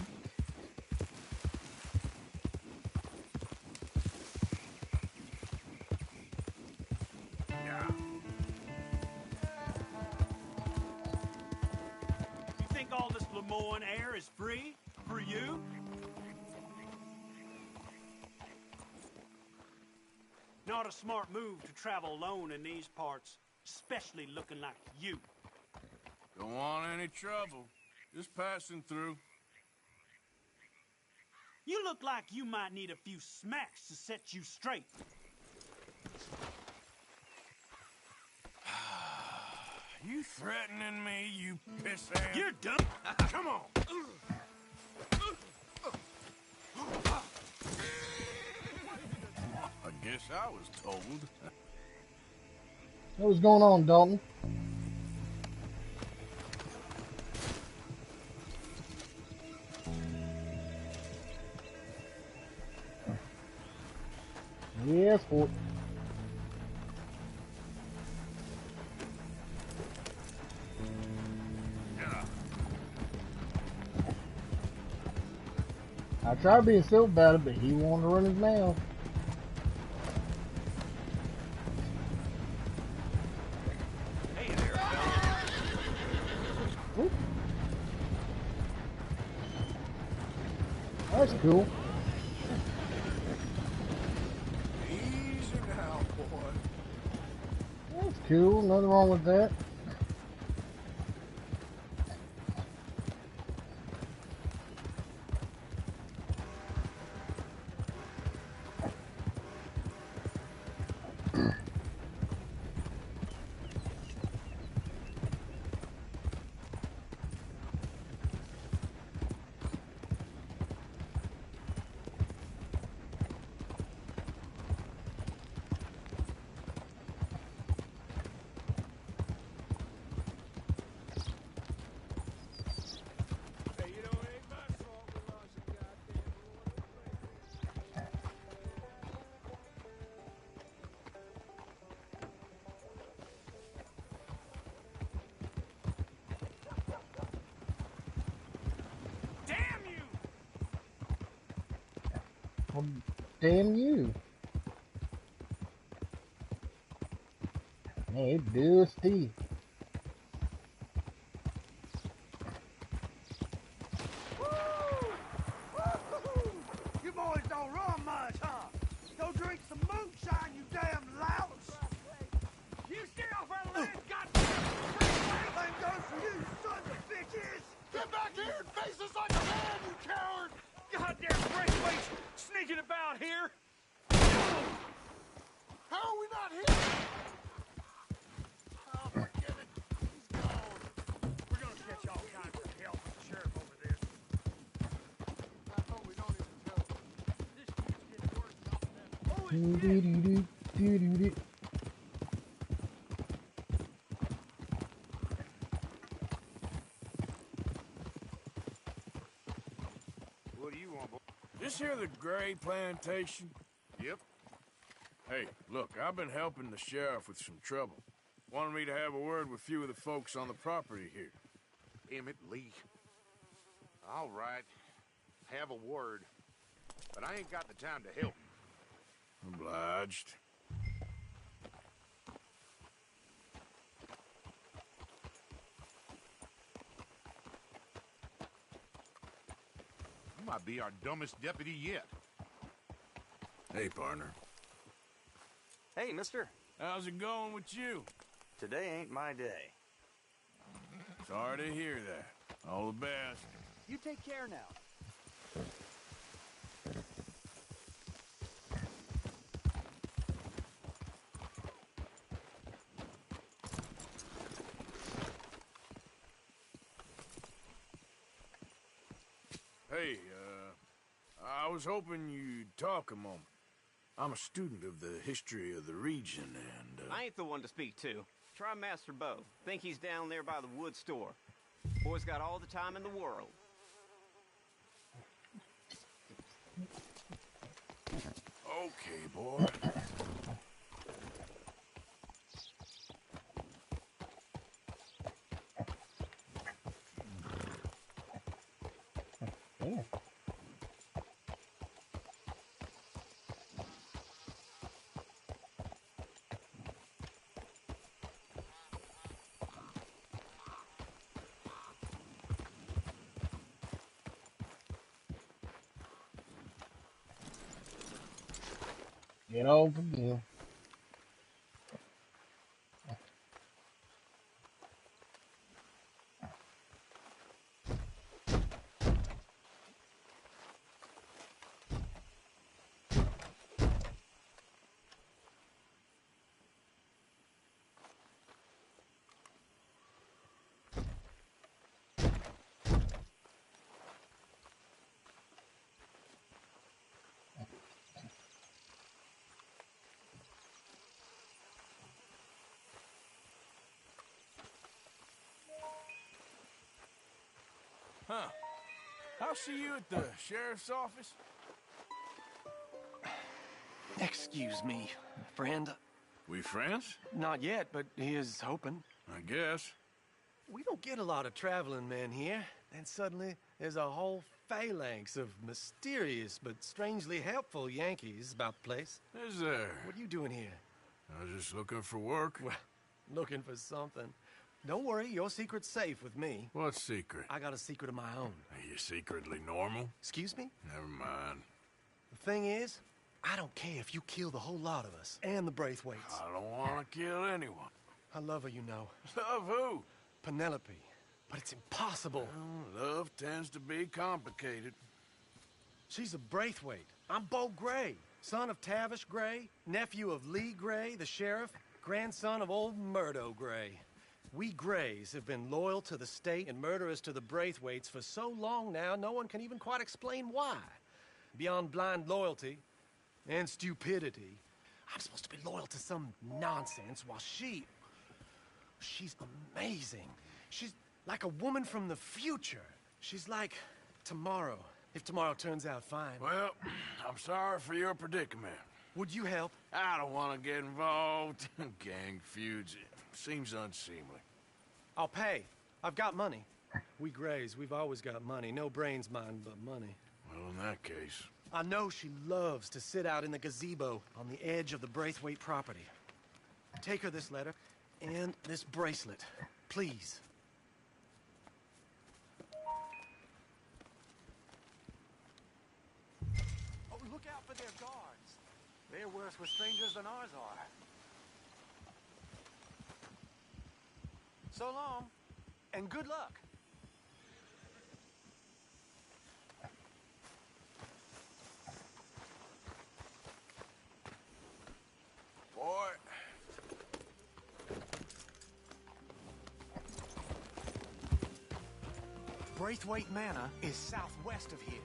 Yeah. You think all this Lemoyne air is free for you? Not a smart move to travel alone in these parts, especially looking like you. Don't want any trouble. Just passing through. You look like you might need a few smacks to set you straight. You threatening me, you pissant? You're done. Come on. I guess I was told. What's going on, Dalton? Yes, Fort. I tried being civil about it, but he wanted to run his mouth. Hey there, Oop. That's cool. Easy now, boy. That's cool. Nothing wrong with that. Well, damn you. Hey, Bill Steve. You boys don't run much, huh? Go drink some moonshine, you damn louts! You stay off our land, goddamn! Same goes for you, sons of bitches! Get back here and face us like a man, you coward! goddamn braithwaites sneaking about here! How are we not here? Oh, forget it. He's gone. We're gonna catch all kinds of hell from the sheriff over this. I hope we don't even tell him. This keeps getting worse off that. Oh, Do-do-do-do-do-do. What do you want, boy? This here the Gray Plantation? Yep. Hey, look, I've been helping the sheriff with some trouble. Wanted me to have a word with a few of the folks on the property here. Emmett Lee. All right. Have a word. But I ain't got the time to help you. Obliged. You might be our dumbest deputy yet. Hey, partner. Hey, mister. How's it going with you? Today ain't my day. Sorry to hear that. All the best. You take care now. Hey, I was hoping you'd talk a moment. I'm a student of the history of the region, and, I ain't the one to speak to. Try Master Bo. Think he's down there by the wood store. Boy's got all the time in the world. Okay, boy. Yeah. Get over here. Huh. I'll see you at the sheriff's office. Excuse me, friend. We friends? Not yet, but he is hoping. I guess. We don't get a lot of traveling men here. Then suddenly, there's a whole phalanx of mysterious but strangely helpful Yankees about the place. Is there? What are you doing here? I was just looking for work. Well, looking for something. Don't worry, your secret's safe with me. What secret? I got a secret of my own. Are you secretly normal? Excuse me? Never mind. The thing is, I don't care if you kill the whole lot of us and the Braithwaites. I don't want to kill anyone. I love her, you know. Love who? Penelope. But it's impossible. Well, love tends to be complicated. She's a Braithwaite. I'm Bo Gray, son of Tavish Gray, nephew of Lee Gray, the sheriff, grandson of old Murdo Gray. We Grays have been loyal to the state and murderous to the Braithwaites for so long now, no one can even quite explain why. Beyond blind loyalty and stupidity, I'm supposed to be loyal to some nonsense while she's amazing. She's like a woman from the future. She's like tomorrow, if tomorrow turns out fine. Well, I'm sorry for your predicament. Would you help? I don't want to get involved. Gang feuds. Seems unseemly. I'll pay. I've got money. We Grays, we've always got money. No brains, mind, but money. Well, in that case... I know she loves to sit out in the gazebo on the edge of the Braithwaite property. Take her this letter and this bracelet, please. Oh, look out for their guards. They're worse with strangers than ours are. So long, and good luck. Boy. Braithwaite Manor is southwest of here.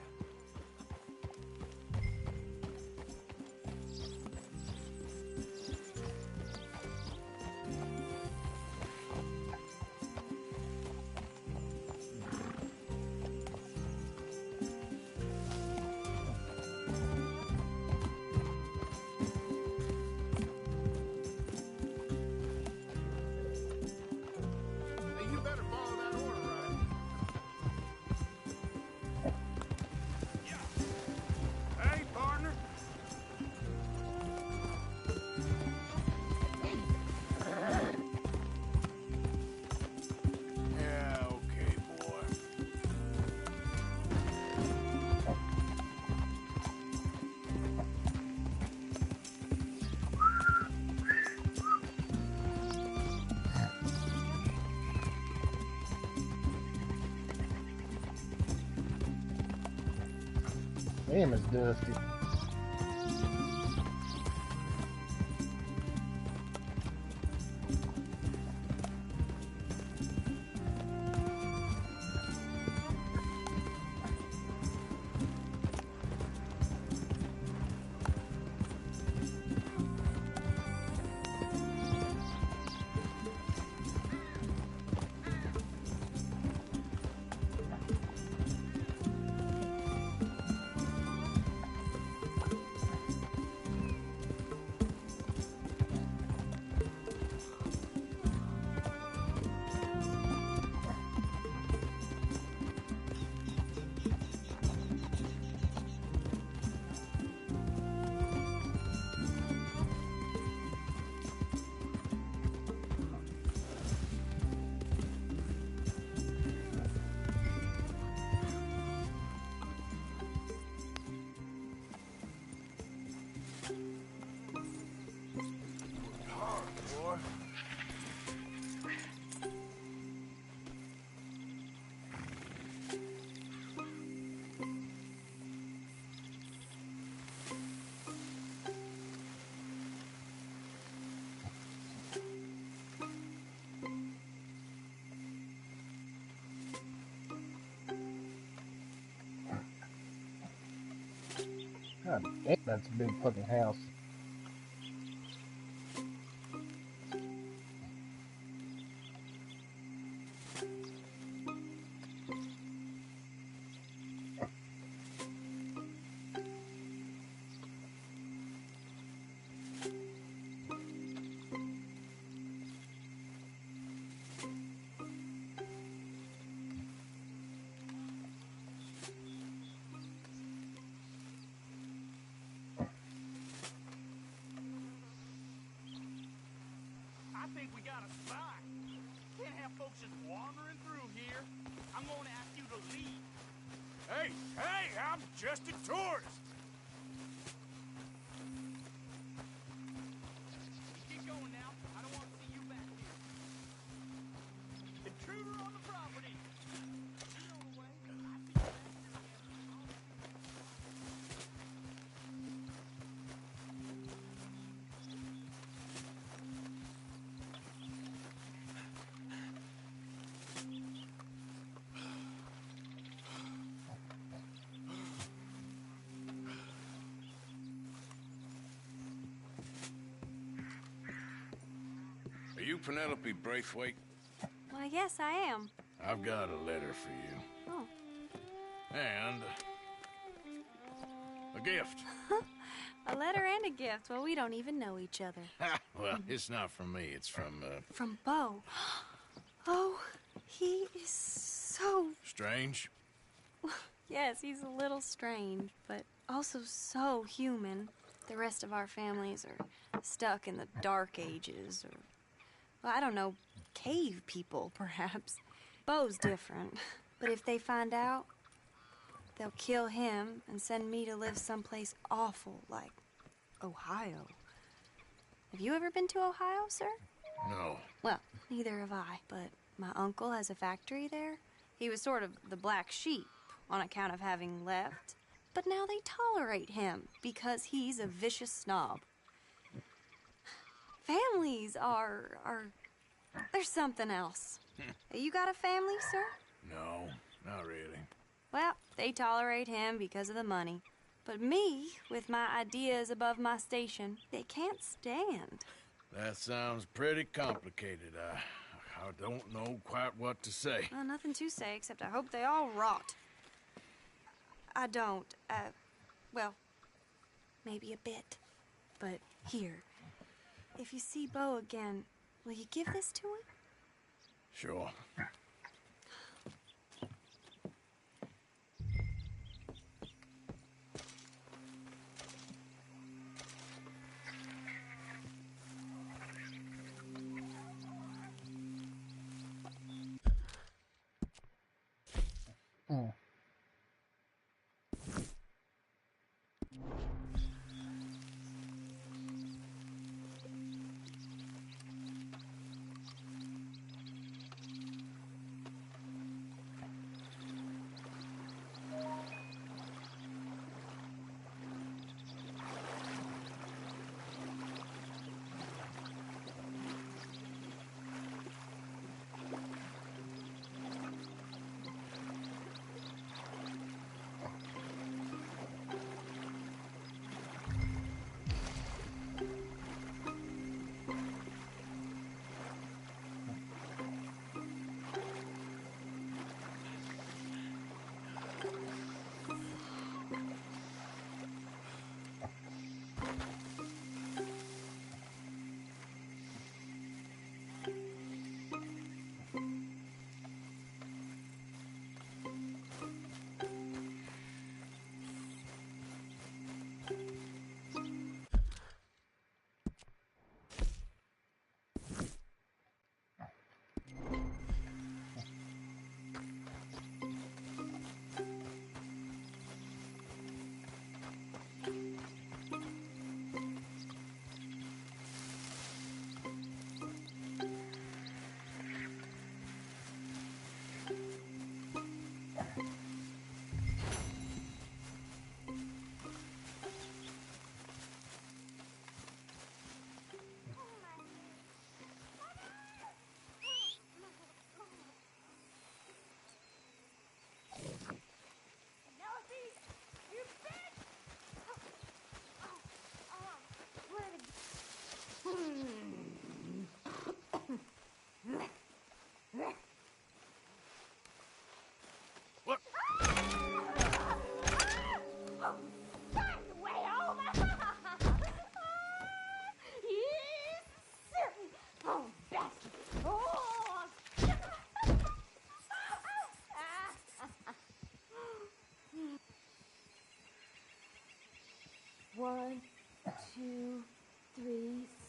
Damn, it's dusty. God damn, that's a big fucking house. I think we got a spot. Can't have folks just wandering through here. I'm going to ask you to leave. Hey, I'm just a tourist. Keep going now. I don't want to see you back here. Intruder on the property. You know the way. I see you back here again. Are you Penelope Braithwaite? Well, yes, I am. I've got a letter for you. Oh. And a gift. A letter and a gift. Well, we don't even know each other. Well, it's not from me. It's from, From Beau. Oh, he is so... Strange? Yes, he's a little strange, but also so human. The rest of our families are stuck in the Dark Ages, or... Well, I don't know, cave people, perhaps. Beau's different. But if they find out, they'll kill him and send me to live someplace awful, like Ohio. Have you ever been to Ohio, sir? No. Well, neither have I, but my uncle has a factory there. He was sort of the black sheep on account of having left. But now they tolerate him because he's a vicious snob. Families are there's something else. You got a family, sir? No, not really. Well, they tolerate him because of the money. But me, with my ideas above my station, they can't stand. That sounds pretty complicated. I don't know quite what to say. Well, nothing to say, except I hope they all rot. I don't, well, maybe a bit. But here, if you see Beau again, will you give this to him? Sure. Oh.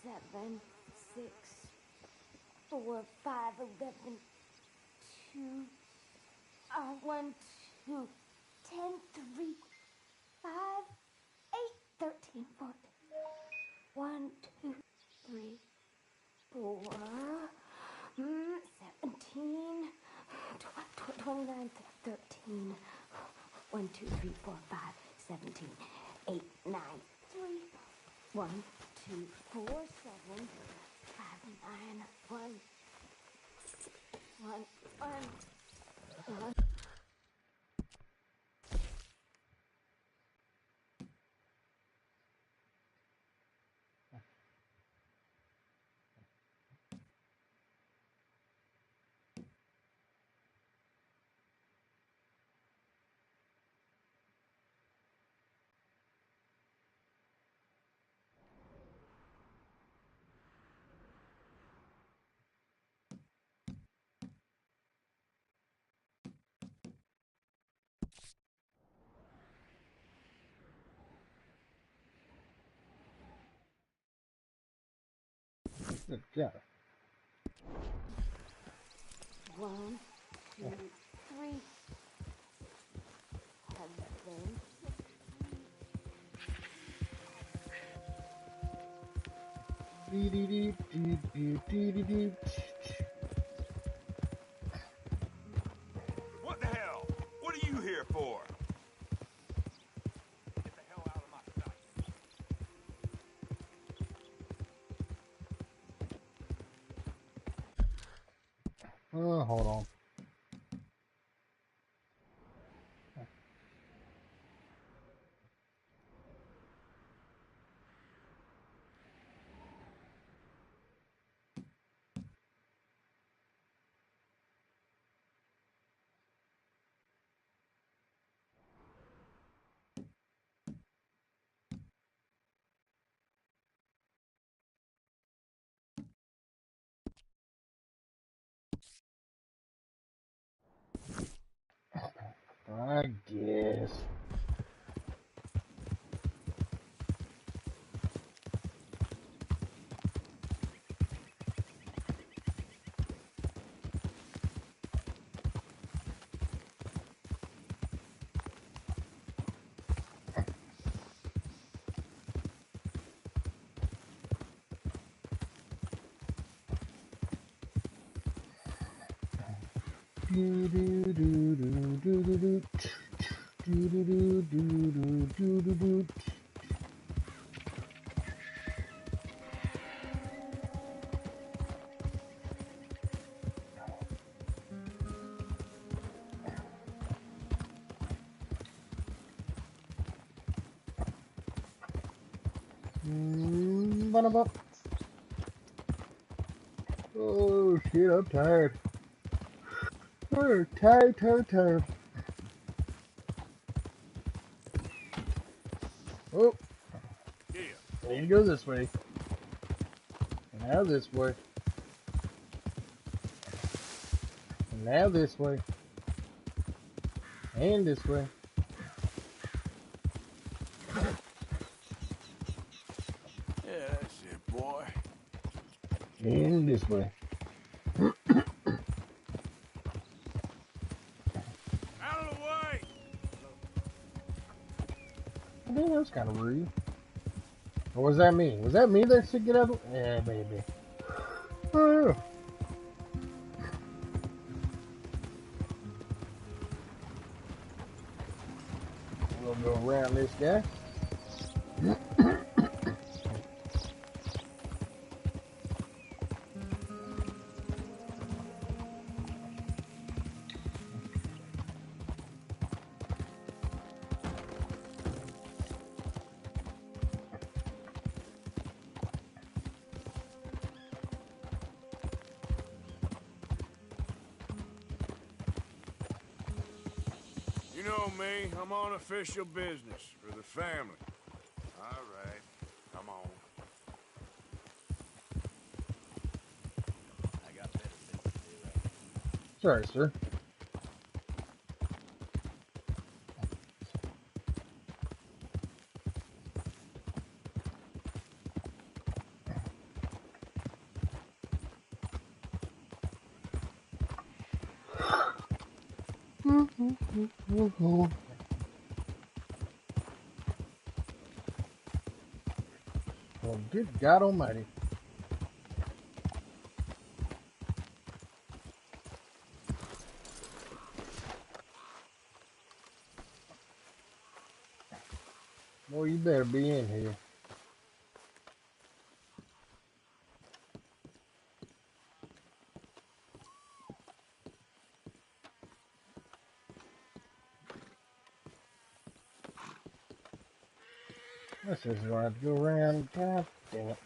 7, 6, 4, 5, 11, 2, 1, 2, 10, 3, 5, 8, 13, 14. 1, 2, 3, 4, 17, 29, 13. 1, 2, 3, 4, 5, 17, 8, 9, 3. 1, 2, 4, 7, 5, 9, 1, 1. Good God. 1, 2, 3. 11. What the hell? What are you here for? Get the hell out of my sight. Oh, hold on. I guess. Do do do do do do do do do do do do do do. Ba-da-ba. Oh shit, I'm tired. Oh, tired. Oh, there you go this way. Now this way. Now this way. And this way. Yeah, that's it, boy. And this way. Out of the way! I think that was kind of rude. Or was that me? Was that me that should get out of the... Yeah, maybe. Oh. We'll go around this guy. You know me, I'm on official business for the family. All right, come on. I got better things to do. Sorry, sir. Well, good God Almighty. Well, you better be in here. This is where I have to go around. God damn it.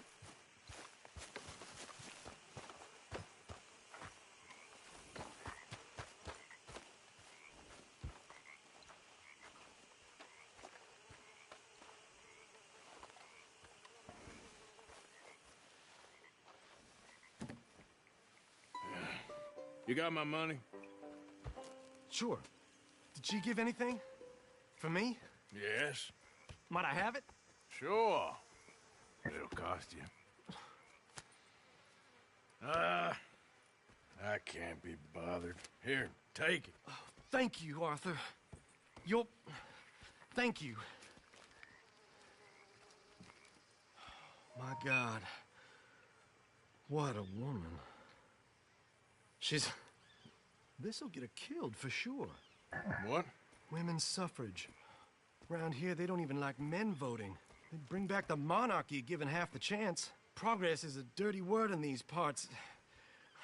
You got my money? Sure. Did she give anything? For me? Yes. Might I have it? Sure. It'll cost you. I can't be bothered. Here, take it. Oh, thank you, Arthur. You'll... Thank you. My God. What a woman. She's... This'll get her killed for sure. What? Women's suffrage. Around here, they don't even like men voting. They'd bring back the monarchy given half the chance. Progress is a dirty word in these parts.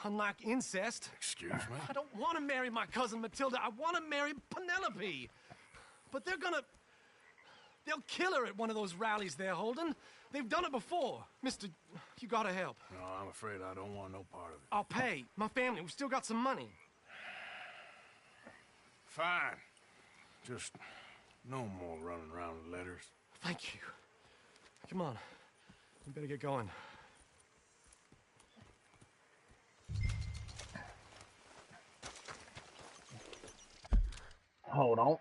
Unlike incest. Excuse me? I don't want to marry my cousin Matilda. I want to marry Penelope. But they're gonna... They'll kill her at one of those rallies they're holding. They've done it before. Mister, you gotta help. No, I'm afraid I don't want no part of it. I'll pay. My family, we've still got some money. Fine. Just no more running around with letters. Thank you. Come on. We better get going. Hold on.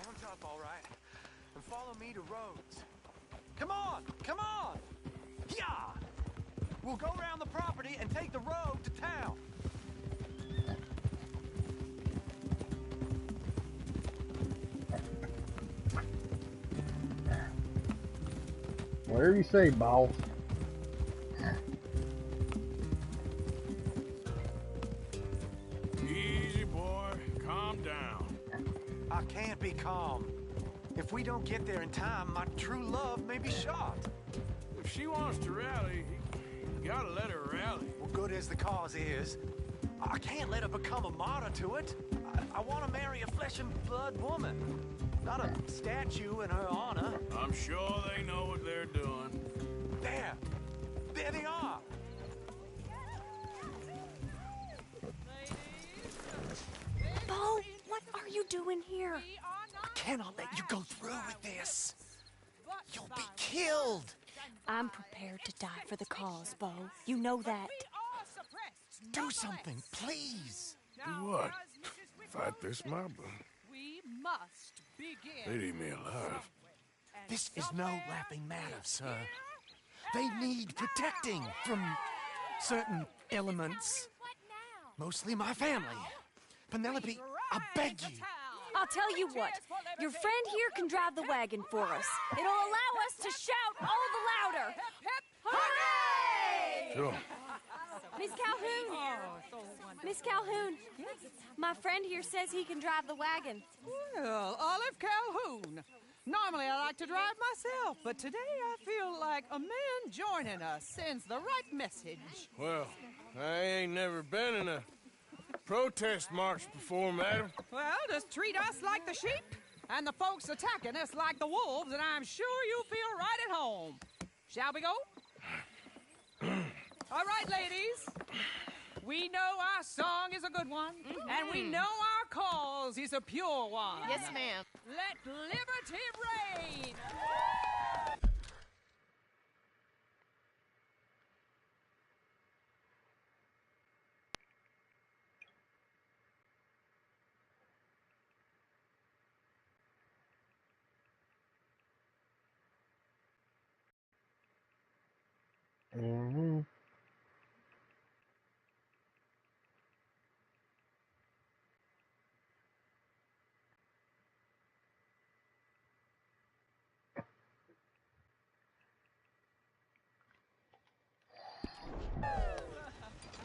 Mount up, all right, and follow me to Rhodes. Come on, come on! Yeah! We'll go around the property and take the road to town. Whatever you say, boss. Easy, boy. Calm down. I can't be calm. If we don't get there in time, my true love may be shot. If she wants to rally, you gotta let her rally. Well, good as the cause is, I can't let her become a martyr to it. I want to marry a flesh and blood woman, not a statue in her honor. I'm sure they know what they're doing. There! There they are! Bo, what are you doing here? I cannot let you go through with this. You'll be killed. I'm prepared to die for the cause, Bo. You know that. Do something, please. Do what? Fight this mob? We must begin. They'd eat me alive. This is no laughing matter, sir. They need protecting from certain elements. Mostly my family. Penelope, I beg you, I'll tell you what. Your friend here can drive the wagon for us. It'll allow us to shout all the louder. Hooray! Sure. Miss Calhoun. Miss Calhoun. My friend here says he can drive the wagon. Well, Olive Calhoun. Normally I like to drive myself, but today I feel like a man joining us sends the right message. Well, I ain't never been in a protest march before, madam. Well, just treat us like the sheep, and the folks attacking us like the wolves, and I'm sure you'll feel right at home. Shall we go? All right, ladies. We know our song is a good one, and we know our cause is a pure one. Yes, ma'am. Let liberty reign! Mm-hmm.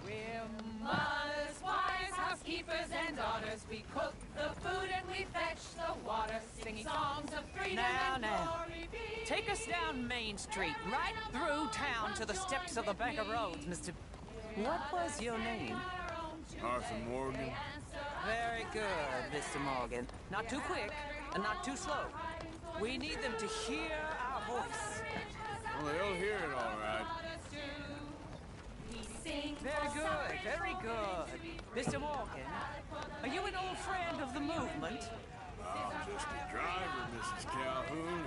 We're mothers, wives, housekeepers, and daughters. We cook the food and we fetch the water, singing songs of freedom and glory be. Take us down Main Street, right through town to the steps of the Bank of Rhodes, Mr. What was your name? Arthur Morgan. Very good, Mr. Morgan. Not too quick and not too slow. We need them to hear our voice. Well, they'll hear it all right. Very good, very good. Mr. Morgan, are you an old friend of the movement? I'm just a driver, Mrs. Calhoun.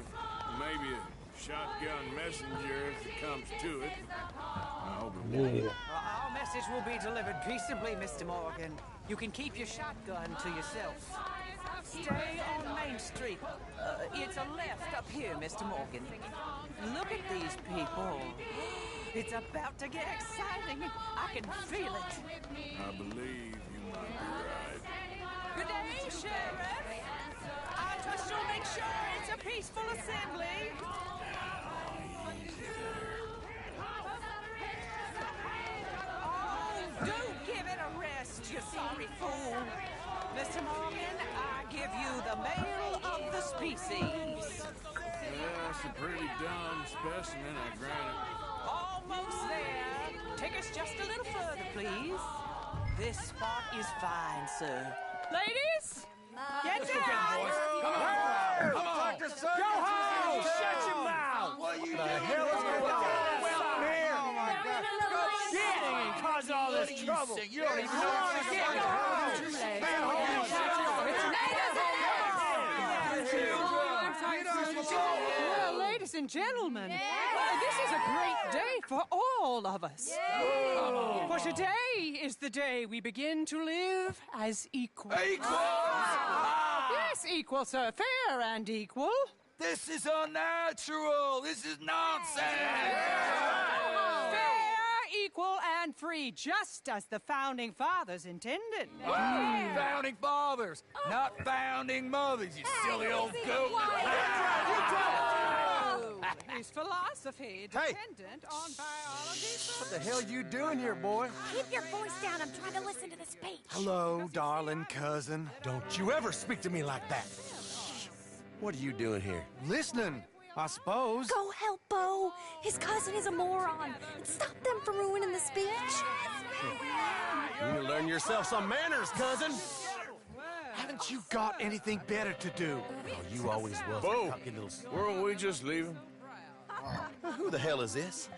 Maybe a shotgun messenger if it comes to it. I hope it won't. Yeah. Our message will be delivered peaceably, Mr. Morgan. You can keep your shotgun to yourself. Stay on Main Street. It's a left up here, Mr. Morgan. Look at these people. It's about to get exciting. I can feel it. I believe you might be right. Good day, Sheriff. I trust you'll make sure it's a peaceful assembly. Oh, do give it a rest, you sorry fool. Mr. Morgan, I give you the male of the species. That's a pretty dumb specimen, I grant it. Almost there. Take us just a little further, please. This spot is fine, sir. Ladies, get down! Come on! Come on! Go home! Shut your mouth! What are you doing? The hell is going on? Well, here! Oh, my God. Go shit! Causing all this trouble. You don't even know what to get. Go home! Man, hold on! Well, ladies and gentlemen, this is a great day for all of us. For today is the day we begin to live as equals. Yes, equal, sir. Fair and equal. This is unnatural. This is nonsense. Fair, equal, and free, just as the Founding Fathers intended. Founding fathers, not founding mothers, you silly old goat. His philosophy dependent on biology. What the hell you doing here, boy? Keep your voice down. I'm trying to listen to the speech. Hello, darling cousin. Don't you ever speak to me like that. What are you doing here? Listening, I suppose. Go help Bo. His cousin is a moron. And stop them from ruining the speech. You need to learn yourself some manners, cousin. Haven't you got anything better to do? Oh, you always was Bo, a cocky little... weren't we just leaving? Who the hell is this?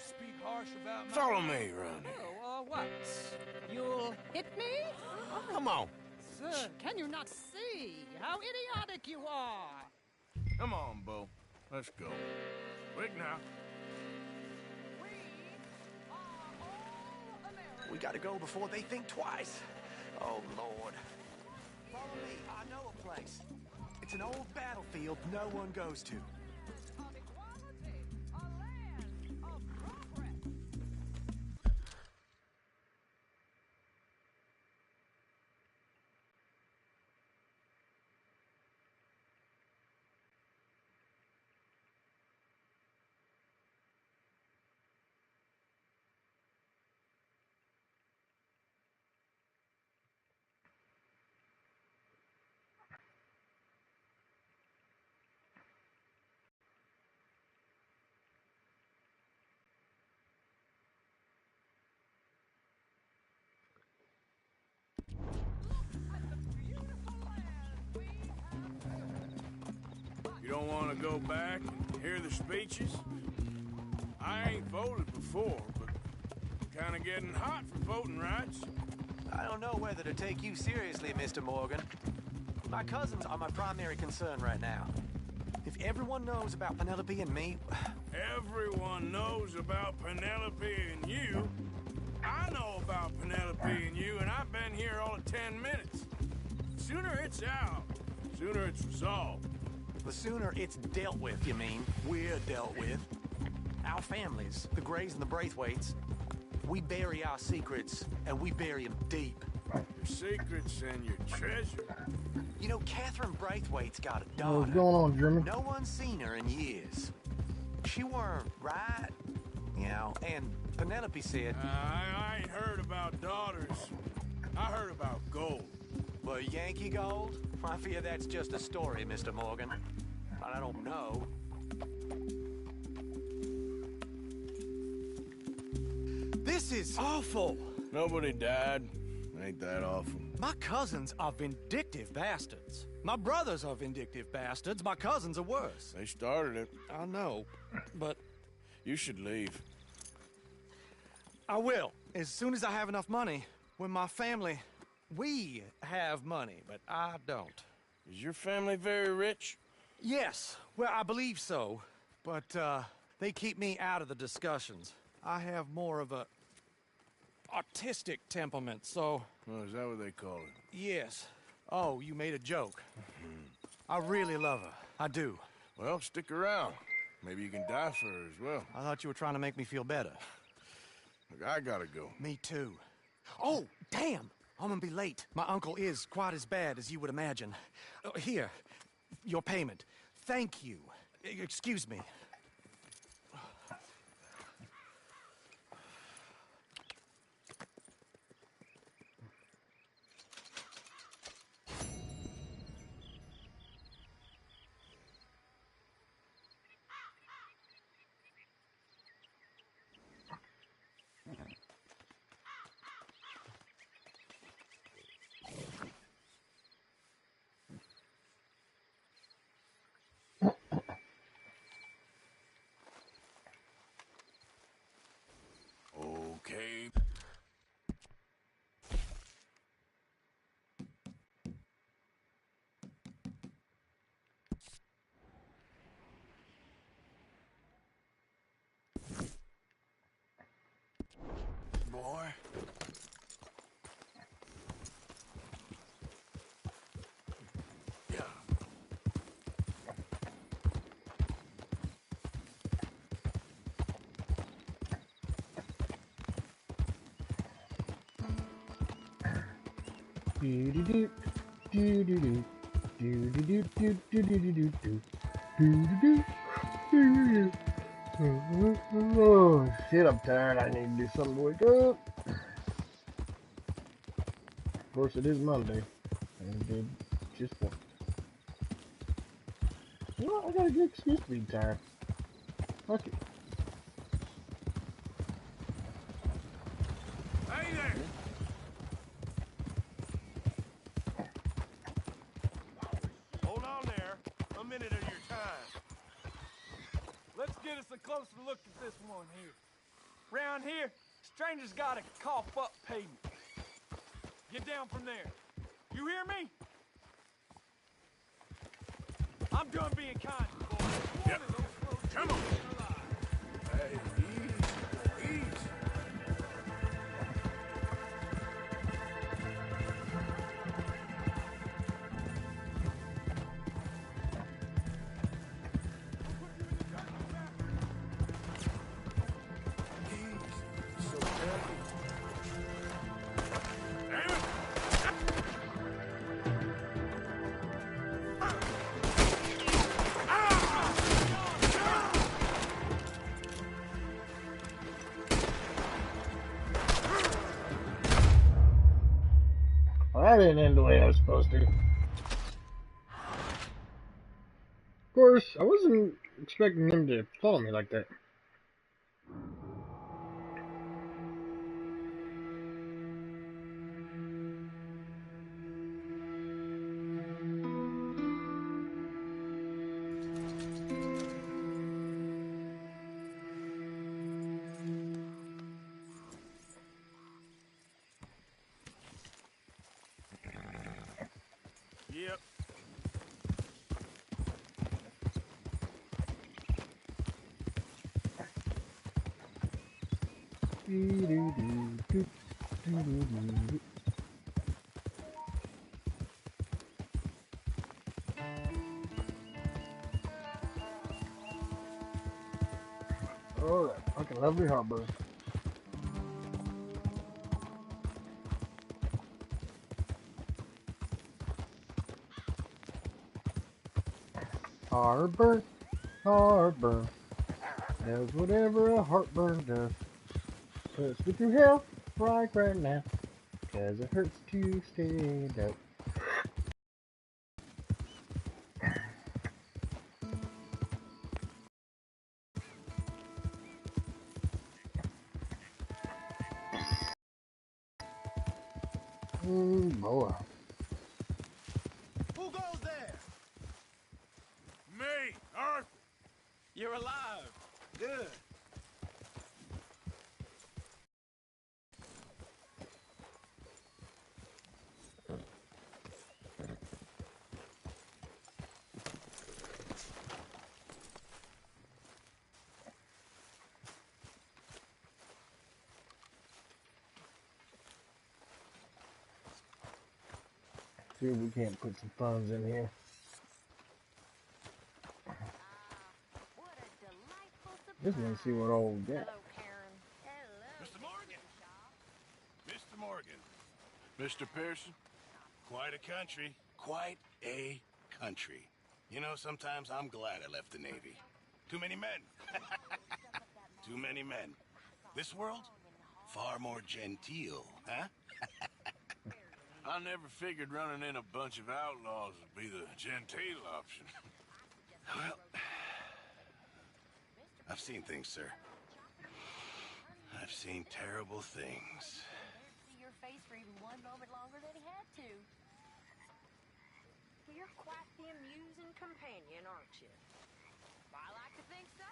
Follow me around here. What? You'll hit me? Come on. Sir, can you not see how idiotic you are? Come on, Bo. Let's go. Quick now. We gotta go before they think twice. Oh, Lord. Follow me, I know a place. It's an old battlefield no one goes to. don't want to go back and hear the speeches? I ain't voted before, but kind of getting hot for voting rights. I don't know whether to take you seriously, Mr. Morgan. My cousins are my primary concern right now. If everyone knows about Penelope and me... Everyone knows about Penelope and you. I know about Penelope and you, and I've been here all of 10 minutes. Sooner it's out, sooner it's resolved. The sooner it's dealt with, you mean? We're dealt with. Our families, the Grays and the Braithwaites, we bury our secrets, and we bury them deep. Your secrets and your treasure. You know, Catherine Braithwaite's got a daughter. What's going on, Jimmy? No one's seen her in years. She weren't right, you know, and Penelope said... I ain't heard about daughters. I heard about gold. But Yankee gold? I fear that's just a story, Mr. Morgan. I don't know. This is awful. Nobody died. Ain't that awful. My cousins are vindictive bastards. My brothers are vindictive bastards. My cousins are worse. They started it. I know, but... You should leave. I will, as soon as I have enough money. When my family... We have money, but I don't. Is your family very rich? Yes, well, I believe so. But, they keep me out of the discussions. I have more of a... artistic temperament, so... Oh, is that what they call it? Yes. Oh, you made a joke. I really love her. I do. Well, stick around. Maybe you can die for her as well. I thought you were trying to make me feel better. Look, I gotta go. Me too. Oh, damn! I'm gonna be late. My uncle is quite as bad as you would imagine. Here, your payment. Thank you. Excuse me. Okay. Boy. Yeah. Oh shit, I'm tired. I need to do something to wake up. Of course, it is Monday, and did just once. You know what? I got a good excuse to be tired. Fuck it. Hey there! Hold on there. A minute of your time. Let's get us a closer look at this one here. Round here, strangers gotta cough up payment. Get down from there. You hear me? I'm done being kind, boy. Yep. Come on. Hey, easy, easy. So careful. Damn it! Well, that didn't end the way I was supposed to. Of course, I wasn't expecting him to follow me like that. Yep. Oh, that fucking lovely harbor. Harbor, harbor, does whatever a heartburn does. Puts me through hell right now, 'cause it hurts to stand up. Boy. Who goes there? Me, Arthur. You're alive. Good. See if we can't put some funds in here. Just want to see what all we got. Mr. Morgan. Mr. Morgan. Mr. Pearson. Quite a country. Quite a country. You know, sometimes I'm glad I left the Navy. Too many men. Too many men. This world, far more genteel, huh? I never figured running in a bunch of outlaws would be the genteel option. Well, I've seen things, sir. I've seen terrible things. See your face for even one moment longer than he had to. You're quite the amusing companion, aren't you? I like to think so.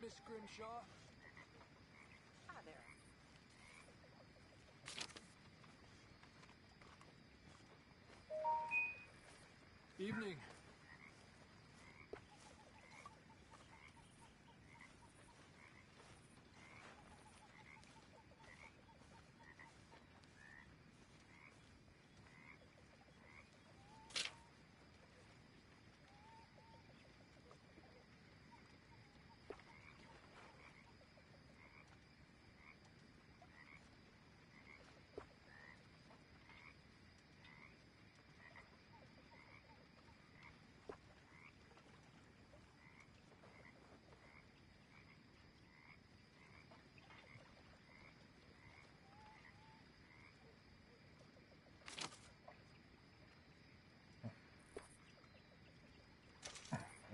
Miss Grimshaw? Hi there. Evening.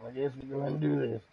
I guess we're going to do this.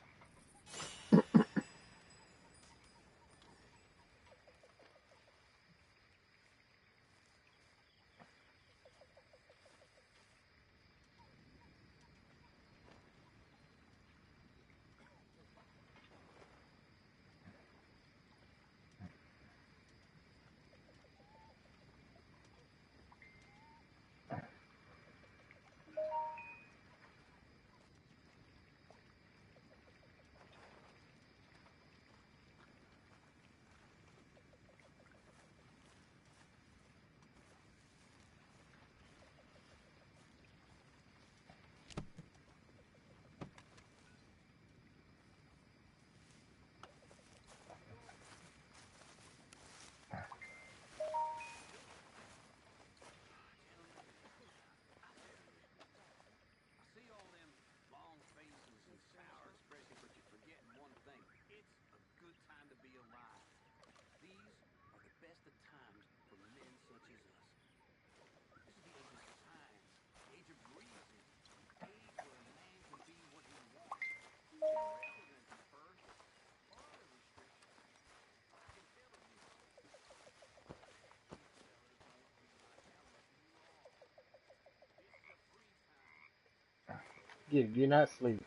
Get not sleep.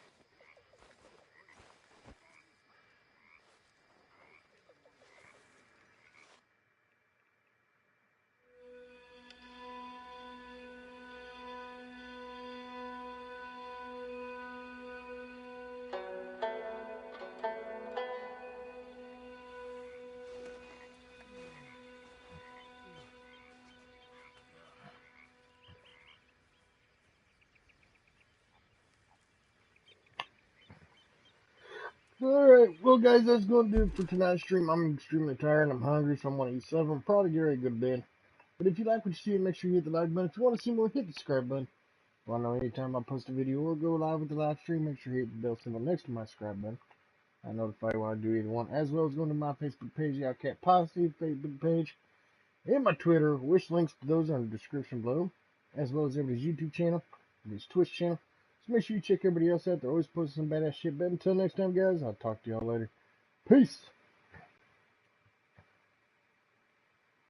Alright, well guys, that's going to do it for tonight's stream. I'm extremely tired and I'm hungry, so I'm going to eat something. I'm probably get ready to go to bed. But if you like what you see, make sure you hit the like button. If you want to see more, hit the subscribe button. Want to know anytime I post a video or go live with the live stream, make sure you hit the bell symbol next to my subscribe button. I notify you when I do either one, as well as going to my Facebook page, the Outcat Positive Facebook page, and my Twitter, which links to those are in the description below, as well as everybody's YouTube channel, everybody's Twitch channel. So make sure you check everybody else out. They're always posting some badass shit. But until next time, guys, I'll talk to y'all later. Peace.